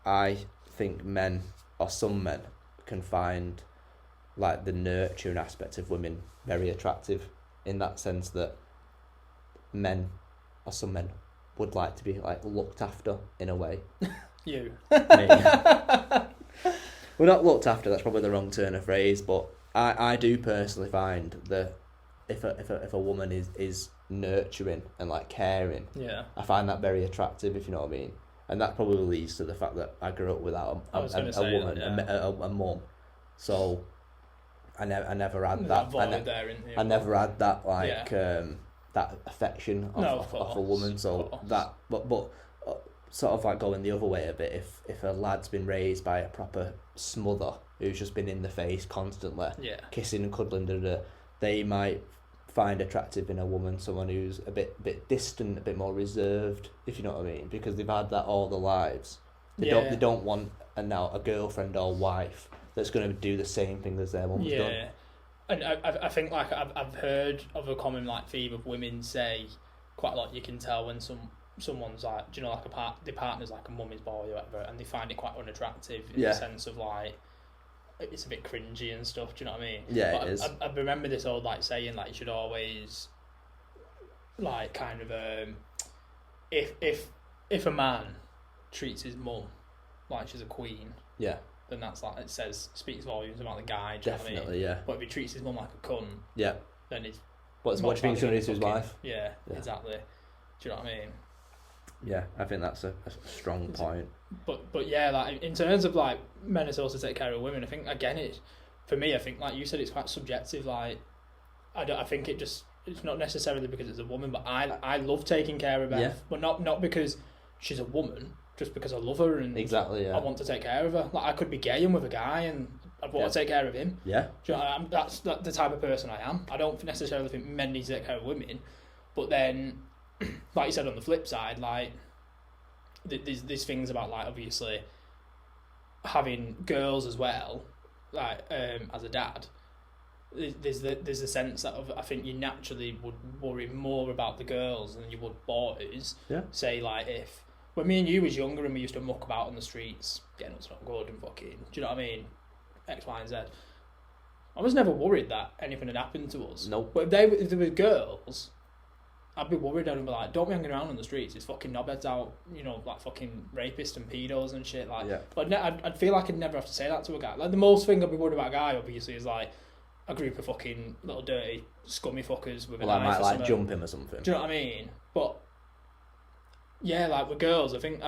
I think some men can find like the nurturing aspect of women very attractive, in that sense that some men would like to be like looked after in a way. You. Me. We're not looked after, that's probably the wrong turn of phrase, but I do personally find that if a woman is nurturing and like caring, I find that very attractive, if you know what I mean. And that probably leads to the fact that I grew up without a woman, a mum. So I never had that. I never had that like that affection of a woman. So that, but sort of like going the other way a bit. If a lad's been raised by a proper smother who's just been in the face constantly, kissing and cuddling, they might find attractive in a woman someone who's a bit distant, a bit more reserved, if you know what I mean, because they've had that all their lives. They don't want a girlfriend or wife that's going to do the same thing as their mum's done. Yeah, and I think like I've heard of a common like theme of women say quite a lot. You can tell when someone's like, do you know, like their partner's like a mummy's boy or whatever, and they find it quite unattractive in the sense of like it's a bit cringy and stuff. Do you know what I mean? Yeah, but it is. I remember this old like saying like you should always like kind of if a man treats his mum like she's a queen, then that's like speaks volumes about the guy. Do you know what I mean? Yeah. But if he treats his mum like a cunt, then it's what do you think he's going to do to his wife? Yeah, exactly. Do you know what I mean? Yeah, I think that's a strong point. But yeah, like in terms of like men are supposed to take care of women, I think again for me, I think like you said, it's quite subjective. Like I think it's not necessarily because it's a woman, but I love taking care of Beth, but not because she's a woman, just because I love her and I want to take care of her. Like I could be gay and with a guy and I'd want to take care of him. Yeah, do you know, that's the type of person I am. I don't necessarily think men need to take care of women, but then, like you said, on the flip side, like there's things about like obviously having girls as well, like as a dad. There's a sense that I think you naturally would worry more about the girls than you would boys. Yeah. Say like if when me and you was younger and we used to muck about on the streets, getting up's not good and fucking, do you know what I mean? X, Y, and Z. I was never worried that anything had happened to us. Nope. But if they were girls, I'd be worried. I'd be like, don't be hanging around on the streets. There's fucking knobheads out, you know, like fucking rapists and pedos and shit. Like, but I'd feel like I'd never have to say that to a guy. Like the most thing I'd be worried about a guy, obviously, is like a group of fucking little dirty scummy fuckers with a knife. I might like jump him or something. Do you know what I mean? But yeah, like with girls, I think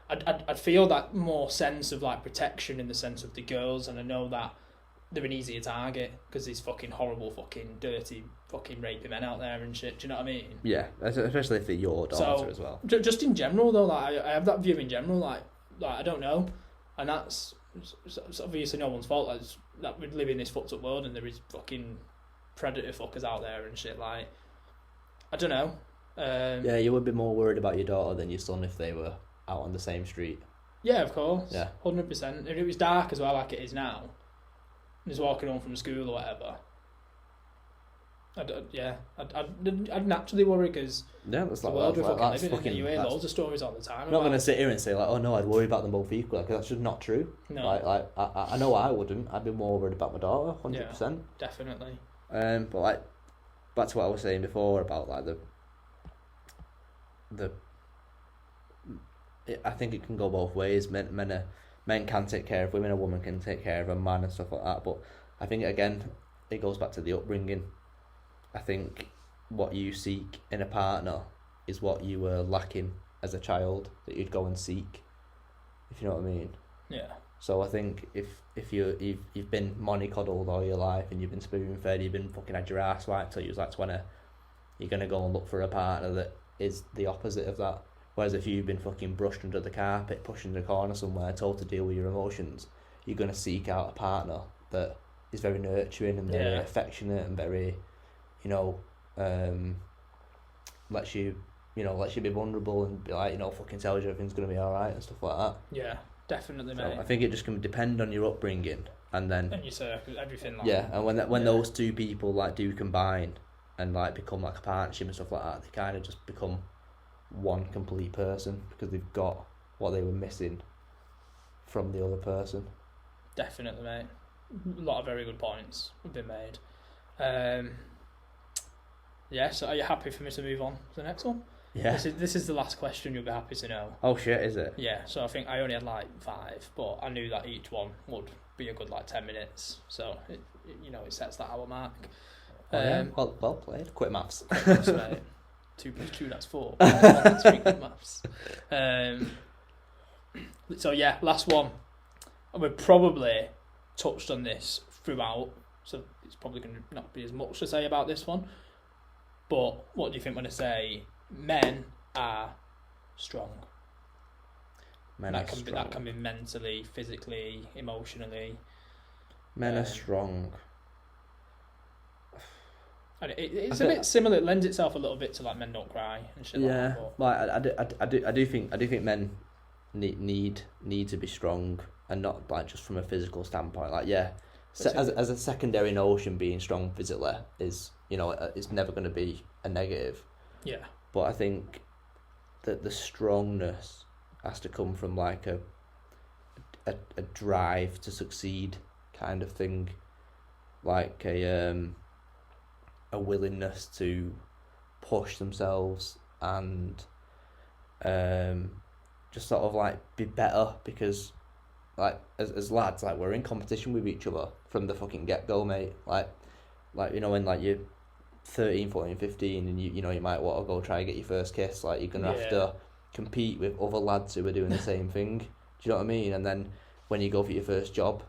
I'd feel that more sense of like protection in the sense of the girls, and I know that they're an easier target because these fucking horrible fucking dirty fucking rapey men out there and shit. Do you know what I mean? Yeah, especially if they're your daughter as well. Just in general though, like I have that view in general. Like I don't know, and that's obviously no one's fault. That we live in this fucked up world and there is fucking predator fuckers out there and shit. Like I don't know. Yeah, you would be more worried about your daughter than your son if they were out on the same street. Yeah, of course. Yeah, 100%. If it was dark as well, like it is now, and he's walking home from school or whatever, I'd naturally worry because that's the like world we're that's fucking living in. You hear loads of stories all the time. I'm not going to sit here and say like, oh no, I'd worry about them both equally, because that's just not true. No. Like I know I wouldn't. I'd be more worried about my daughter, 100%. Yeah, definitely. But like back to what I was saying before about like I think it can go both ways. Men can take care of women, a woman can take care of a man and stuff like that. But I think again, it goes back to the upbringing. I think what you seek in a partner is what you were lacking as a child that you'd go and seek, if you know what I mean. Yeah. So I think if you've been mollycoddled all your life and you've been spoon fed, you've been fucking had your ass wiped till you was like 20, you're gonna go and look for a partner that is the opposite of that. Whereas if you've been fucking brushed under the carpet, pushed in the corner somewhere, told to deal with your emotions, you're gonna seek out a partner that is very nurturing and very affectionate and very, you know, lets you be vulnerable and be like, you know, fucking tells you everything's gonna be alright and stuff like that. Yeah, definitely, mate. So I think it just can depend on your upbringing and then. And you say everything like. Yeah, and when those two people like do combine and like become like a partnership and stuff like that, they kind of just become one complete person because they've got what they were missing from the other person. Definitely, mate. A lot of very good points have been made. So are you happy for me to move on to the next one? Yeah. This is the last question you'll be happy to know. Oh shit, is it? Yeah, so I think I only had like 5, but I knew that each one would be a good like 10 minutes. So it sets that hour mark. Well played. Quick maths. Quick maths, mate. 2 + 2, that's 4. That's 3 quick maths. So yeah, last one. And we've probably touched on this throughout, so it's probably going to not be as much to say about this one. But what do you think when I say men are strong? That can be mentally, physically, emotionally. Men are strong. And it's a bit similar. It lends itself a little bit to like men don't cry and shit. Yeah, like that, but I do think men need to be strong, and not like just from a physical standpoint. Like as a secondary notion, being strong physically is, you know, it's never going to be a negative. Yeah. But I think that the strongness has to come from like a drive to succeed kind of thing, like a willingness to push themselves and just sort of like be better, because like as lads, like we're in competition with each other from the fucking get-go, mate. Like you know, when like you're 13, 14, 15 and you know you might want to go try and get your first kiss, like you're gonna have to compete with other lads who are doing the same thing. Do you know what I mean? And then when you go for your first job,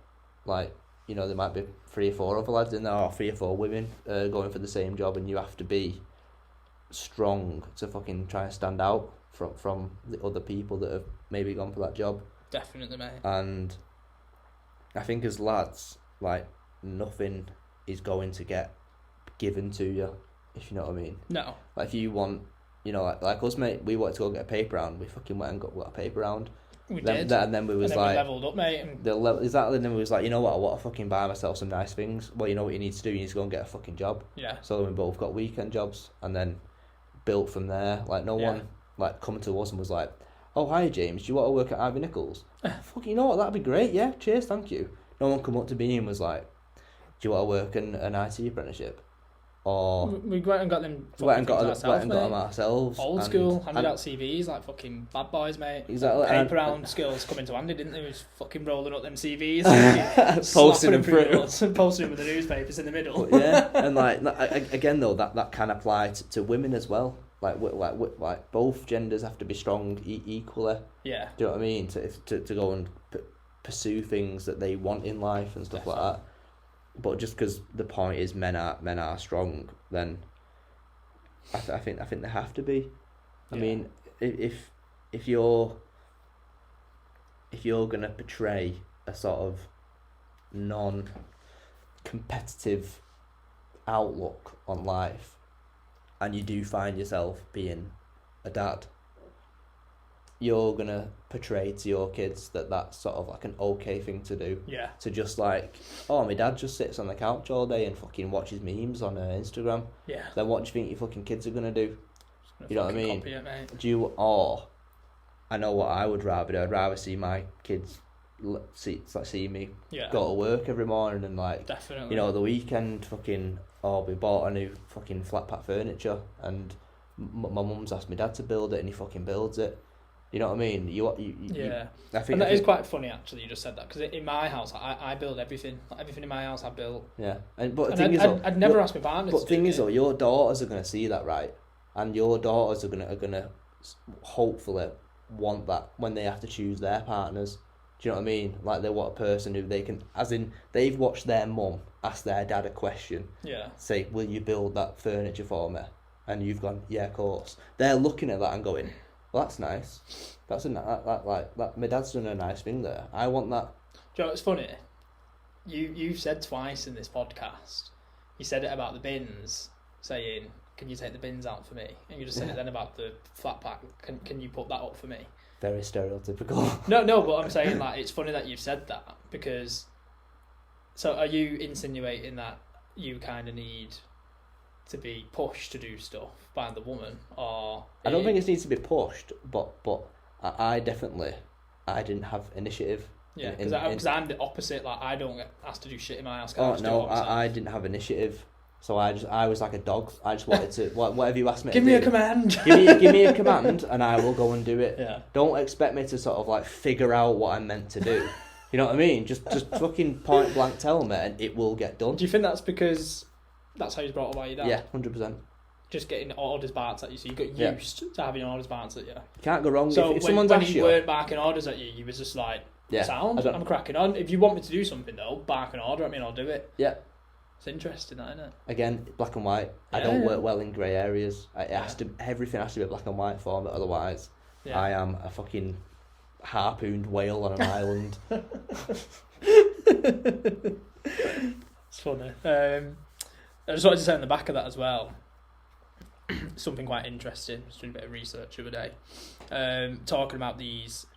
like, you know, there might be 3 or 4 other lads in there, or 3 or 4 women going for the same job, and you have to be strong to fucking try and stand out from the other people that have maybe gone for that job. Definitely, mate. And I think as lads, like, nothing is going to get given to you, if you know what I mean. No. Like, if you want, you know, like us, mate, we wanted to go get a paper round, we fucking went and got a paper round. We did. And then we was and then like... we levelled up, mate. Exactly, and then we was like, you know what, I want to fucking buy myself some nice things. Well, you know what you need to do? You need to go and get a fucking job. Yeah. So then we both got weekend jobs, and then built from there. Like, no one, like, come to us and was like, oh, hi, James, do you want to work at Ivy Nichols? Fuck, you know what, that'd be great, yeah, cheers, thank you. No one come up to me and was like, do you want to work in an IT apprenticeship? Or we went and got them. Went and got them ourselves. Old school, handed out CVs like fucking bad boys, mate. Exactly. Paper round skills come into handy, didn't they? Was fucking rolling up them CVs, posting them through, posting them with the newspapers in the middle. Yeah, and like again though, that can apply to women as well. Like both genders have to be strong equally. Yeah. Do you know what I mean? To go and pursue things that they want in life and stuff like that. But just because the point is men are strong, then I think they have to be. I mean, if you're gonna portray a sort of non-competitive outlook on life, and you do find yourself being a dad, you're gonna portray to your kids that that's sort of like an okay thing to do. Yeah. To just like, oh, my dad just sits on the couch all day and fucking watches memes on Instagram. Yeah. Then what do you think your fucking kids are gonna do? You know what I mean? Copy it, mate. I know what I would rather do. I'd rather see my kids see me go to work every morning and like, definitely, you know, the weekend fucking, we bought a new fucking flat pack furniture and my mum's asked my dad to build it and he fucking builds it. You know what I mean? I think is quite funny actually. You just said that because in my house, I build everything. Like, everything in my house, I built. Yeah, I'd never ask my partner. But the thing is, though, your daughters are gonna see that, right? And your daughters are gonna hopefully want that when they have to choose their partners. Do you know what I mean? Like, they want a person who they can, as in, they've watched their mum ask their dad a question. Yeah. Say, will you build that furniture for me? And you've gone, yeah, of course. They're looking at that and going, well, that's nice. My dad's done a nice thing there. I want that. Do you know, it's funny. You've said twice in this podcast. You said it about the bins, saying, "Can you take the bins out for me?" And you just said it then about the flat pack. Can you put that up for me? Very stereotypical. No, but I'm saying, like, it's funny that you've said that because. So, are you insinuating that you kind of need to be pushed to do stuff by the woman, or I don't think it needs to be pushed, but I didn't have initiative. Yeah, because I'm the opposite. Like, I don't get asked to do shit in my house. I didn't have initiative, so I was like a dog. I just wanted to whatever you asked me. Give me a command. Give me a command, and I will go and do it. Yeah. Don't expect me to sort of like figure out what I'm meant to do. You know what I mean? Just fucking point blank tell me, and it will get done. Do you think that's because that's how you brought up by your dad? Yeah, 100%. Just getting orders barked at you, so you got used to having orders barked at you. You can't go wrong. So if someone's when you weren't barking orders at you, you was just like, sound, I'm cracking on. If you want me to do something though, bark an order at me and I'll do it. Yeah. It's interesting, that, isn't it? Again, black and white. I don't work well in grey areas. Everything has to be black and white for me, otherwise I am a fucking harpooned whale on an island. It's funny. I just wanted to say on the back of that as well, something quite interesting. I was doing a bit of research the other day, talking about these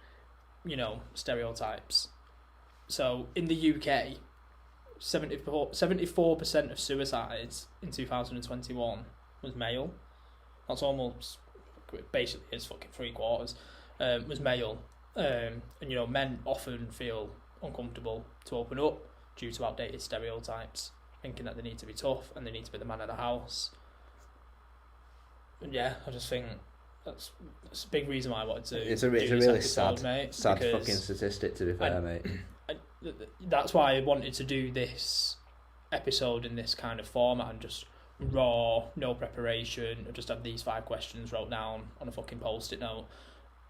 stereotypes. So in the UK, 74% of suicides in 2021 was male. That's almost, basically it's fucking 3/4, was male. And men often feel uncomfortable to open up due to outdated stereotypes, thinking that they need to be tough and they need to be the man of the house. And yeah, I just think that's a big reason why I wanted to. It's a really episode, sad fucking statistic, to be fair, mate. That's why I wanted to do this episode in this kind of format and just raw, no preparation. I just had these 5 questions wrote down on a fucking post-it note,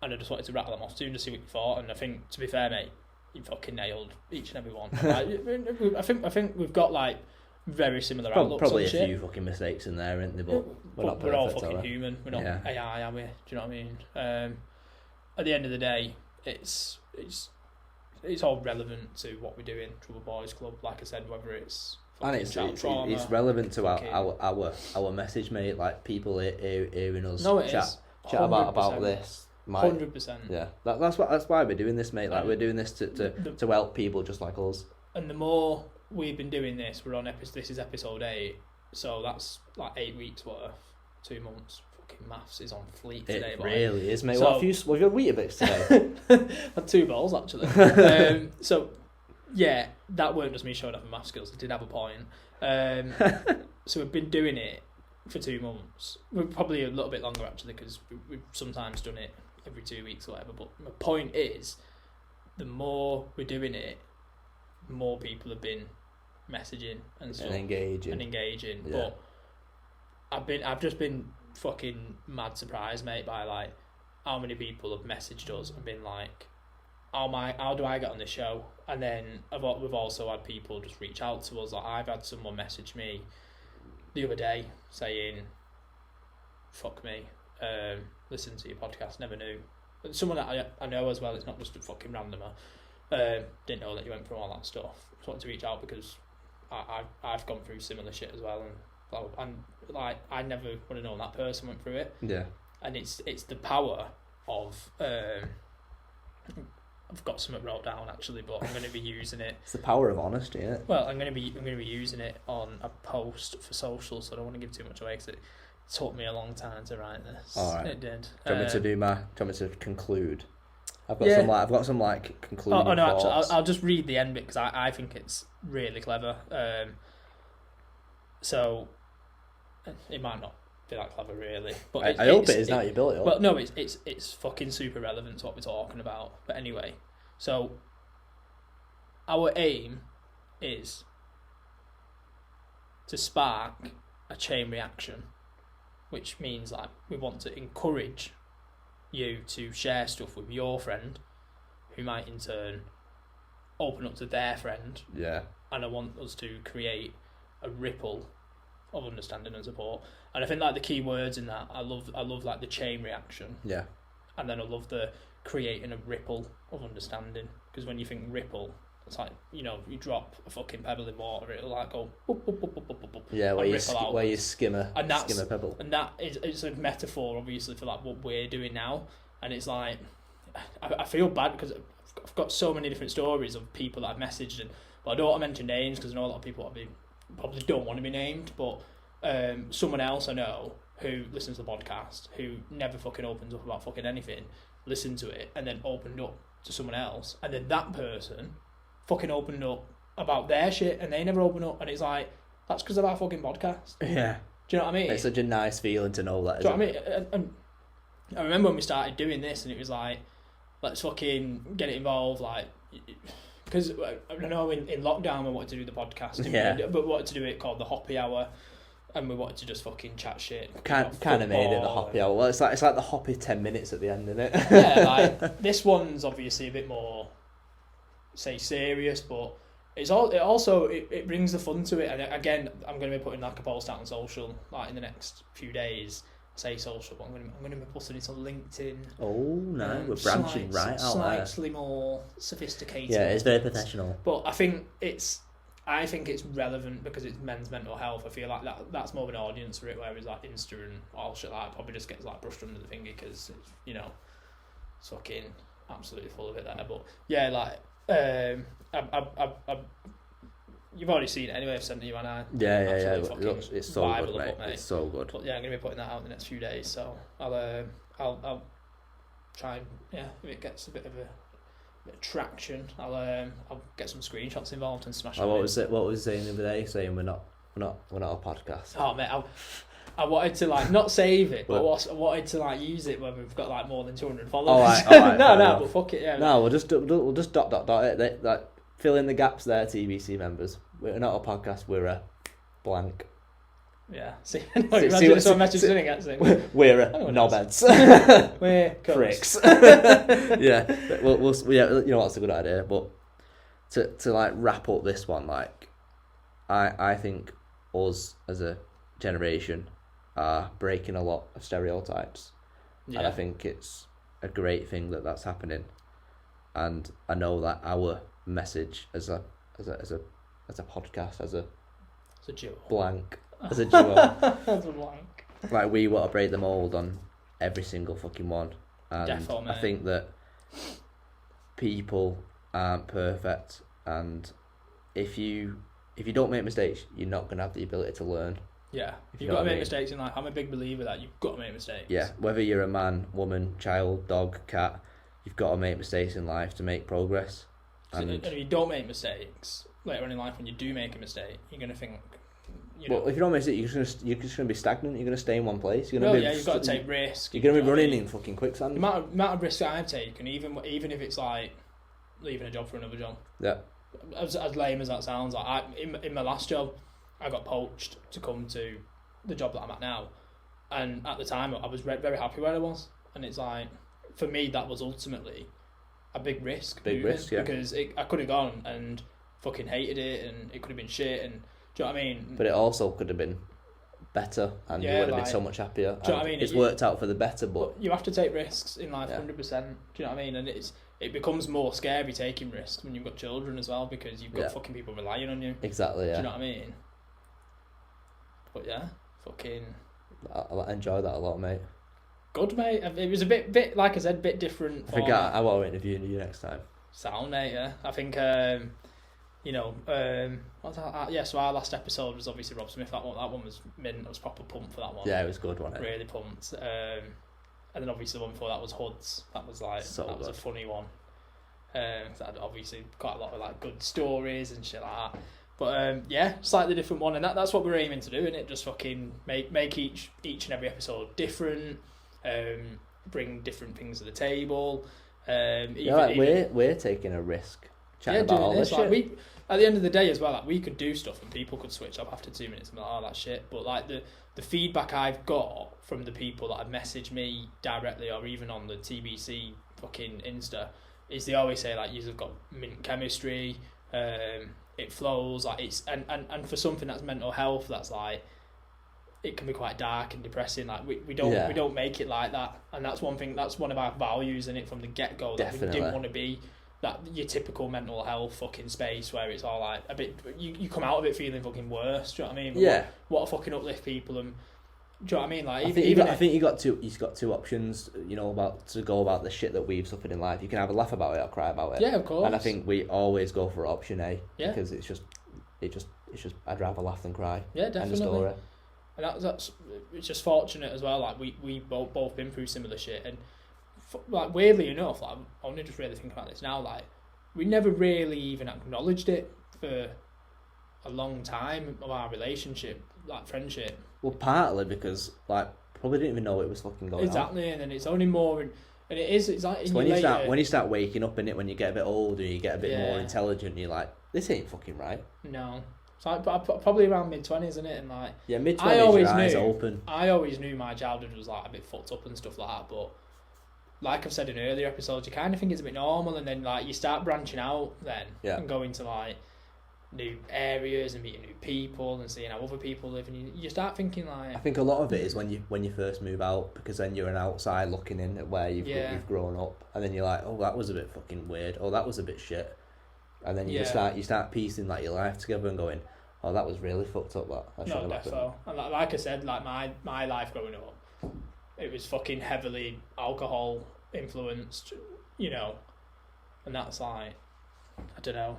and I just wanted to rattle them off to you and just see what you thought. And I think, to be fair, mate, you fucking nailed each and every one. I think we've got like very similar outlooks. Probably on a shit. few fucking mistakes in there, isn't there? But we're not we're all perfect, fucking human. We're not AI, are we? Do you know what I mean? At the end of the day, it's all relevant to what we're doing, Trouble Boys Club. Like I said, whether it's trauma, it's relevant to our message, mate. Like people hearing us chat about this. 100%. Yeah, that's why we're doing this, mate. Like we're doing this to help people just like us. And the more we've been doing this, we're on this is episode 8, so that's like 8 weeks worth, 2 months. Fucking maths is on fleek today. It really is, mate. So, what have you Weetabix today? had 2 balls actually. So yeah, that weren't just me showing off my math skills. It did have a point. So we've been doing it for 2 months. We're probably a little bit longer actually, because we've sometimes done it every 2 weeks or whatever. But my point is, the more we're doing it, more people have been messaging and stuff and engaging. Yeah. But I've just been fucking mad surprised, mate, by like how many people have messaged us and been like, how do I get on the show? And then we've also had people just reach out to us. Like I've had someone message me the other day saying, fuck me, listen to your podcast, never knew. But someone that I know as well, it's not just a fucking randomer. Didn't know that you went through all that stuff. Just wanted to reach out because I've gone through similar shit as well, and like I never would have known that person went through it. Yeah. And it's the power of I've got something wrote down actually, but I'm going to be using it. It's the power of honesty, isn't it? Well, I'm going to be using it on a post for social, so I don't want to give too much away because it took me a long time to write this. All right. It did. Do you want me to conclude? I've got some concluding Oh no, thoughts. actually, I'll just read the end bit because I think it's really clever. So it might not be that clever really, but I hope it is now you built it up. Well, no, it's fucking super relevant to what we're talking about. But anyway, so our aim is to spark a chain reaction, which means like we want to encourage you to share stuff with your friend, who might in turn open up to their friend. Yeah. And I want us to create a ripple of understanding and support. And I think like the key words in that, I love like the chain reaction. Yeah. And then I love the creating a ripple of understanding, because when you think ripple, it's like, you drop a fucking pebble in water, it'll like go boop, boop, boop, boop, boop, boop, yeah, where you skim a pebble. And that is, it's a metaphor obviously for like what we're doing now. And it's like I feel bad because I've got so many different stories of people that I've messaged, but I don't want to mention names because I know a lot of people probably don't want to be named, but someone else I know who listens to the podcast, who never fucking opens up about fucking anything, listened to it and then opened up to someone else, and then that person fucking opened up about their shit and they never open up, and it's like, that's because of our fucking podcast. Yeah. Do you know what I mean? It's such a nice feeling to know that. Do you know what I mean? And I remember when we started doing this and it was like, let's fucking get it involved, like, because I know in lockdown we wanted to do the podcast, but we wanted to do it called the Hoppy Hour, and we wanted to just fucking chat shit. Kind of made it the Hoppy Hour. Well, it's like the Hoppy 10 minutes at the end, isn't it? Yeah, like this one's obviously a bit more, say, serious, but it brings the fun to it. And again, I'm going to be putting like a post out on social like in the next few days. Say social, but I'm going to be posting it on LinkedIn. Oh no, we're branching right out there. Slightly more sophisticated. Yeah, it's very professional. But I think it's relevant because it's men's mental health. I feel like that's more of an audience for it, whereas like Insta and all shit like that probably just gets like brushed under the finger because it's, it's fucking absolutely full of it there. But yeah, like you've already seen it anyway. I've sent it to you, and I It's so good, mate. It's so good. But yeah, I'm gonna be putting that out in the next few days. So I'll try and if it gets a bit of traction, I'll get some screenshots involved and smash. What was he saying the other day? Saying we're not a podcast. Oh mate, I wanted to like not save it, but I wanted to like use it when we've got like more than 200 followers. All right, no, but fuck it, yeah. No, we'll just dot it. Like fill in the gaps there, TBC members. We're not a podcast. We're a blank. Yeah. See, imagine if someone messages in again saying we're a knobheads. We're pricks. Yeah. We'll you know what's a good idea, but to like wrap up this one, like I think us as a generation are breaking a lot of stereotypes, and I think it's a great thing that that's happening, and I know that our message as a podcast, as a duo, blank, as a duo, as a blank, like we want to break the mold on every single fucking one, and definitely. I think that people aren't perfect, and if you don't make mistakes, you're not gonna have the ability to learn. Yeah, you've got to make mistakes in life. I'm a big believer that you've got to make mistakes. Yeah, whether you're a man, woman, child, dog, cat, you've got to make mistakes in life to make progress. And if you don't make mistakes later on in life, when you do make a mistake, you're going to think, well, if you don't make mistakes, you're just going to be stagnant. You're going to stay in one place. You've got to take risks. You're going to be running in fucking quicksand. The amount of risk that I've taken, even if it's like leaving a job for another job. Yeah. As lame as that sounds, like in my last job, I got poached to come to the job that I'm at now, and at the time I was very happy where I was, and it's like, for me that was ultimately a big risk. Yeah. Because I could have gone and fucking hated it, and it could have been shit, and do you know what I mean? But it also could have been better, and you would have been so much happier. Do you know what I mean? It's worked out for the better, but you have to take risks in life, 100%. Do you know what I mean? And it becomes more scary taking risks when you've got children as well, because you've got fucking people relying on you. Exactly. Yeah. Do you know what I mean? But yeah, fucking. I enjoy that a lot, mate. Good, mate. It was a bit like I said, a bit different. I think I want to interview you next time. Sound, mate. Yeah, I think what's that? Yeah. So our last episode was obviously Rob Smith. That one was mint. I was proper pumped for that one. Yeah, it was good, wasn't it? Really pumped. And then obviously the one before that was Hoods. That was like was a funny one. So I'd obviously quite a lot of like good stories and shit like that. But slightly different one, and that's what we're aiming to do, and it just fucking make each and every episode different, bring different things to the table. We're taking a risk. Chatting about all this shit. Like at the end of the day as well, like we could do stuff and people could switch up after 2 minutes and be like, oh, that shit. But like the feedback I've got from the people that have messaged me directly or even on the TBC fucking Insta is they always say like you've got mint chemistry. It flows like it's and for something that's mental health, that's like it can be quite dark and depressing. Like we don't make it like that, and that's one thing. That's one of our values in it from the get go. That we didn't want to be that your typical mental health fucking space where it's all like a bit. You come out of it feeling fucking worse. Do you know what I mean? But what a fucking uplift people and. Do you know what I mean? Like, I think you got two options. You know to go about the shit that we've suffered in life. You can have a laugh about it or cry about it. Yeah, of course. And I think we always go for option A. Yeah. Because it's just I'd rather laugh than cry. Yeah, definitely. End of story. And that's it's just fortunate as well. Like we both been through similar shit, and like weirdly enough, like I only just really think about this now. Like we never really even acknowledged it for a long time of our relationship, like friendship. Well, partly because like probably didn't even know it was fucking going on. Exactly, and then it's only more, and it's like when you start waking up in it, when you get a bit older, you get a bit more intelligent. You're like, this ain't fucking right. No, it's like probably around mid-20s, isn't it? And like mid-20s, your eyes open. I always knew my childhood was like a bit fucked up and stuff like that, but like I've said in earlier episodes, you kind of think it's a bit normal, and then like you start branching out then and going to like new areas and meeting new people and seeing how other people live, and you start thinking like. I think a lot of it is when you first move out, because then you're an outside looking in at where you've grown up, and then you're like, oh, that was a bit fucking weird, oh, that was a bit shit, and then you start piecing like your life together and going, oh, that was really fucked up. That no, defo. And like I said, like my life growing up, it was fucking heavily alcohol influenced. you know, and that's like, I don't know.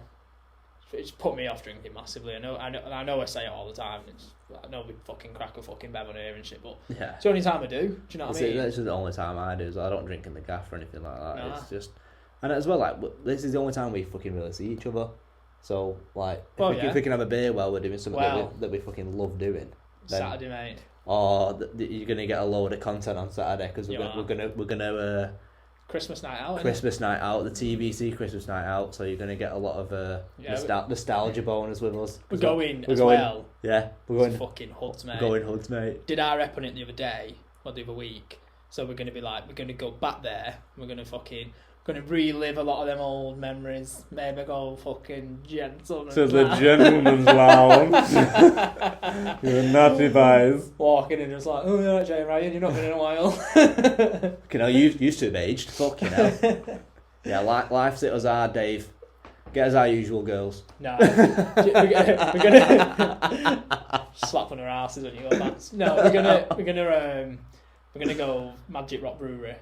It's put me off drinking massively. I know. I say it all the time. I know we fucking crack a fucking bev on here and shit, but it's the only time I do. Do you know what I mean? This is the only time I do. So I don't drink in the gaff or anything like that. Nah. It's just, and as well, like this is the only time we fucking really see each other. So like, if we can have a beer while we're doing something that we fucking love doing. Then, Saturday, mate. Or you're gonna get a load of content on Saturday because we're gonna. Christmas night out. Christmas night out, the TBC Christmas night out. So you're going to get a lot of nostalgia bonus with us. We're going as well. Yeah, we're going. It's fucking Hoods, mate. We're going Hoods, mate. Did our rep on it the other day or the other week? So we're going to be like, we're going to go back there. We're going to relive a lot of them old memories. Maybe go fucking gentleman's to the gentleman's lounge. You're naughty boys. Walking in, just like, oh yeah, Jay Ryan, you're not been in a while. You know, you used to have aged. Fuck, you know. Yeah, life's hit us hard, Dave. Get us our usual girls. No, we're gonna slap on our asses when you go back. No, we're gonna go Magic Rock Brewery.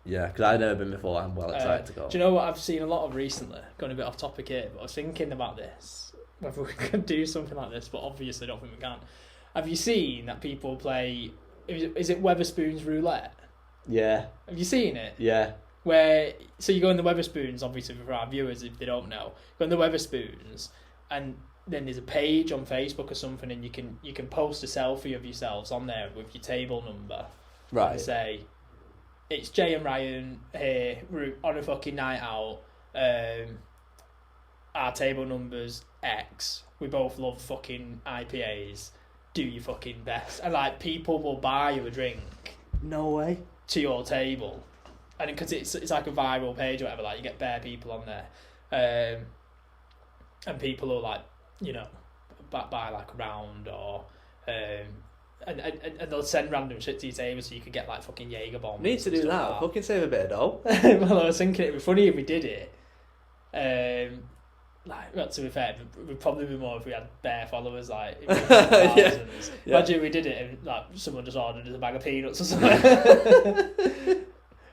Yeah, because I've never been before. I'm well excited to go. Do you know what I've seen a lot of recently? Going a bit off topic here, but I was thinking about this, whether we could do something like this, but obviously I don't think we can. Have you seen that people play, is it Weatherspoons Roulette? Yeah. Have you seen it? Yeah. So you go in the Weatherspoons, obviously for our viewers if they don't know, go in the Weatherspoons, and then there's a page on Facebook or something, and you can post a selfie of yourselves on there with your table number. Right. And say, it's Jay and Ryan here, we're on a fucking night out, our table number's X, we both love fucking IPAs, do your fucking best. And like, people will buy you a drink. No way. To your table. And because it's like a viral page or whatever, like you get bare people on there. And people will like, you know, buy like a round or... And they'll send random shit to your table so you could get like fucking Jaeger bombs. Need to do that. Like fucking save a bit of dough. Well, I was thinking it'd be funny if we did it. Well, to be fair, it would probably be more if we had bare followers. Like, if we had thousands. Yeah. Imagine we did it and like someone just ordered a bag of peanuts or something.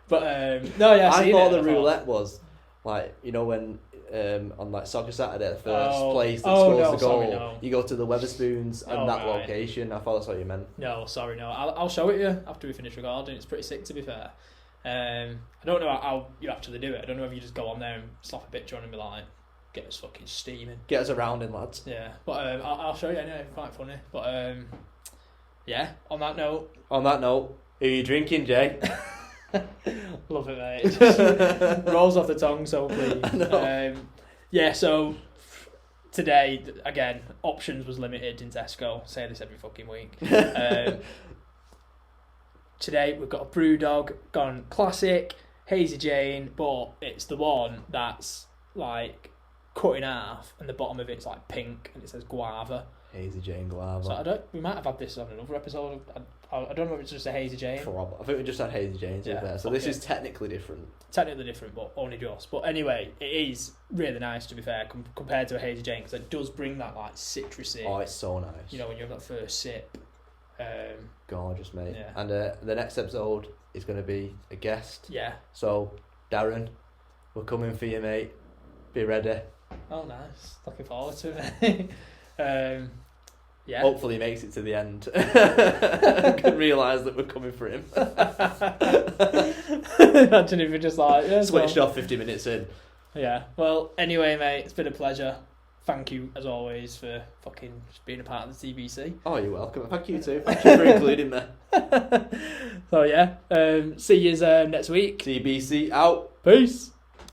But no, yeah, I thought the roulette was like, you know, when. On like Soccer Saturday, the first place that scores the goal, you go to the Weatherspoons and that location. I thought that's what you meant. No, sorry, no. I'll show it you after we finish recording. It's pretty sick, to be fair. I don't know how you actually do it. I don't know if you just go on there and slap a picture on and be like, get us fucking steaming. Get us around in, lads. Yeah, but I'll show you anyway. It's quite funny. But yeah, on that note, who are you drinking, Jay? Love it, mate. It just rolls off the tongue so clean. Yeah, so today, again, options was limited in Tesco. Say this every fucking week. Today we've got a Brewdog, gone classic, Hazy Jane, but it's the one that's like cut in half and the bottom of it's like pink and it says guava. Hazy Jane guava. So we might have had this on another episode. I don't know if it's just a Hazy Jane. Probably. I think we just had Hazy Jane there. So this is technically different. Technically different, but only just. But anyway, it is really nice, to be fair, compared to a Hazy Jane, because it does bring that like citrusy. Oh, it's so nice. You know, when you have that first sip. Gorgeous, mate. Yeah. And the next episode is going to be a guest. Yeah. So, Darren, we're coming for you, mate. Be ready. Oh, nice. Looking forward to it. Yeah. Hopefully he makes it to the end. I could realise that we're coming for him. Imagine if we're just like... switched off 50 minutes in. Yeah. Well, anyway, mate, it's been a pleasure. Thank you, as always, for fucking just being a part of the TBC. Oh, you're welcome. Thank you too. Thank you for including me. So, yeah. See you next week. TBC out. Peace.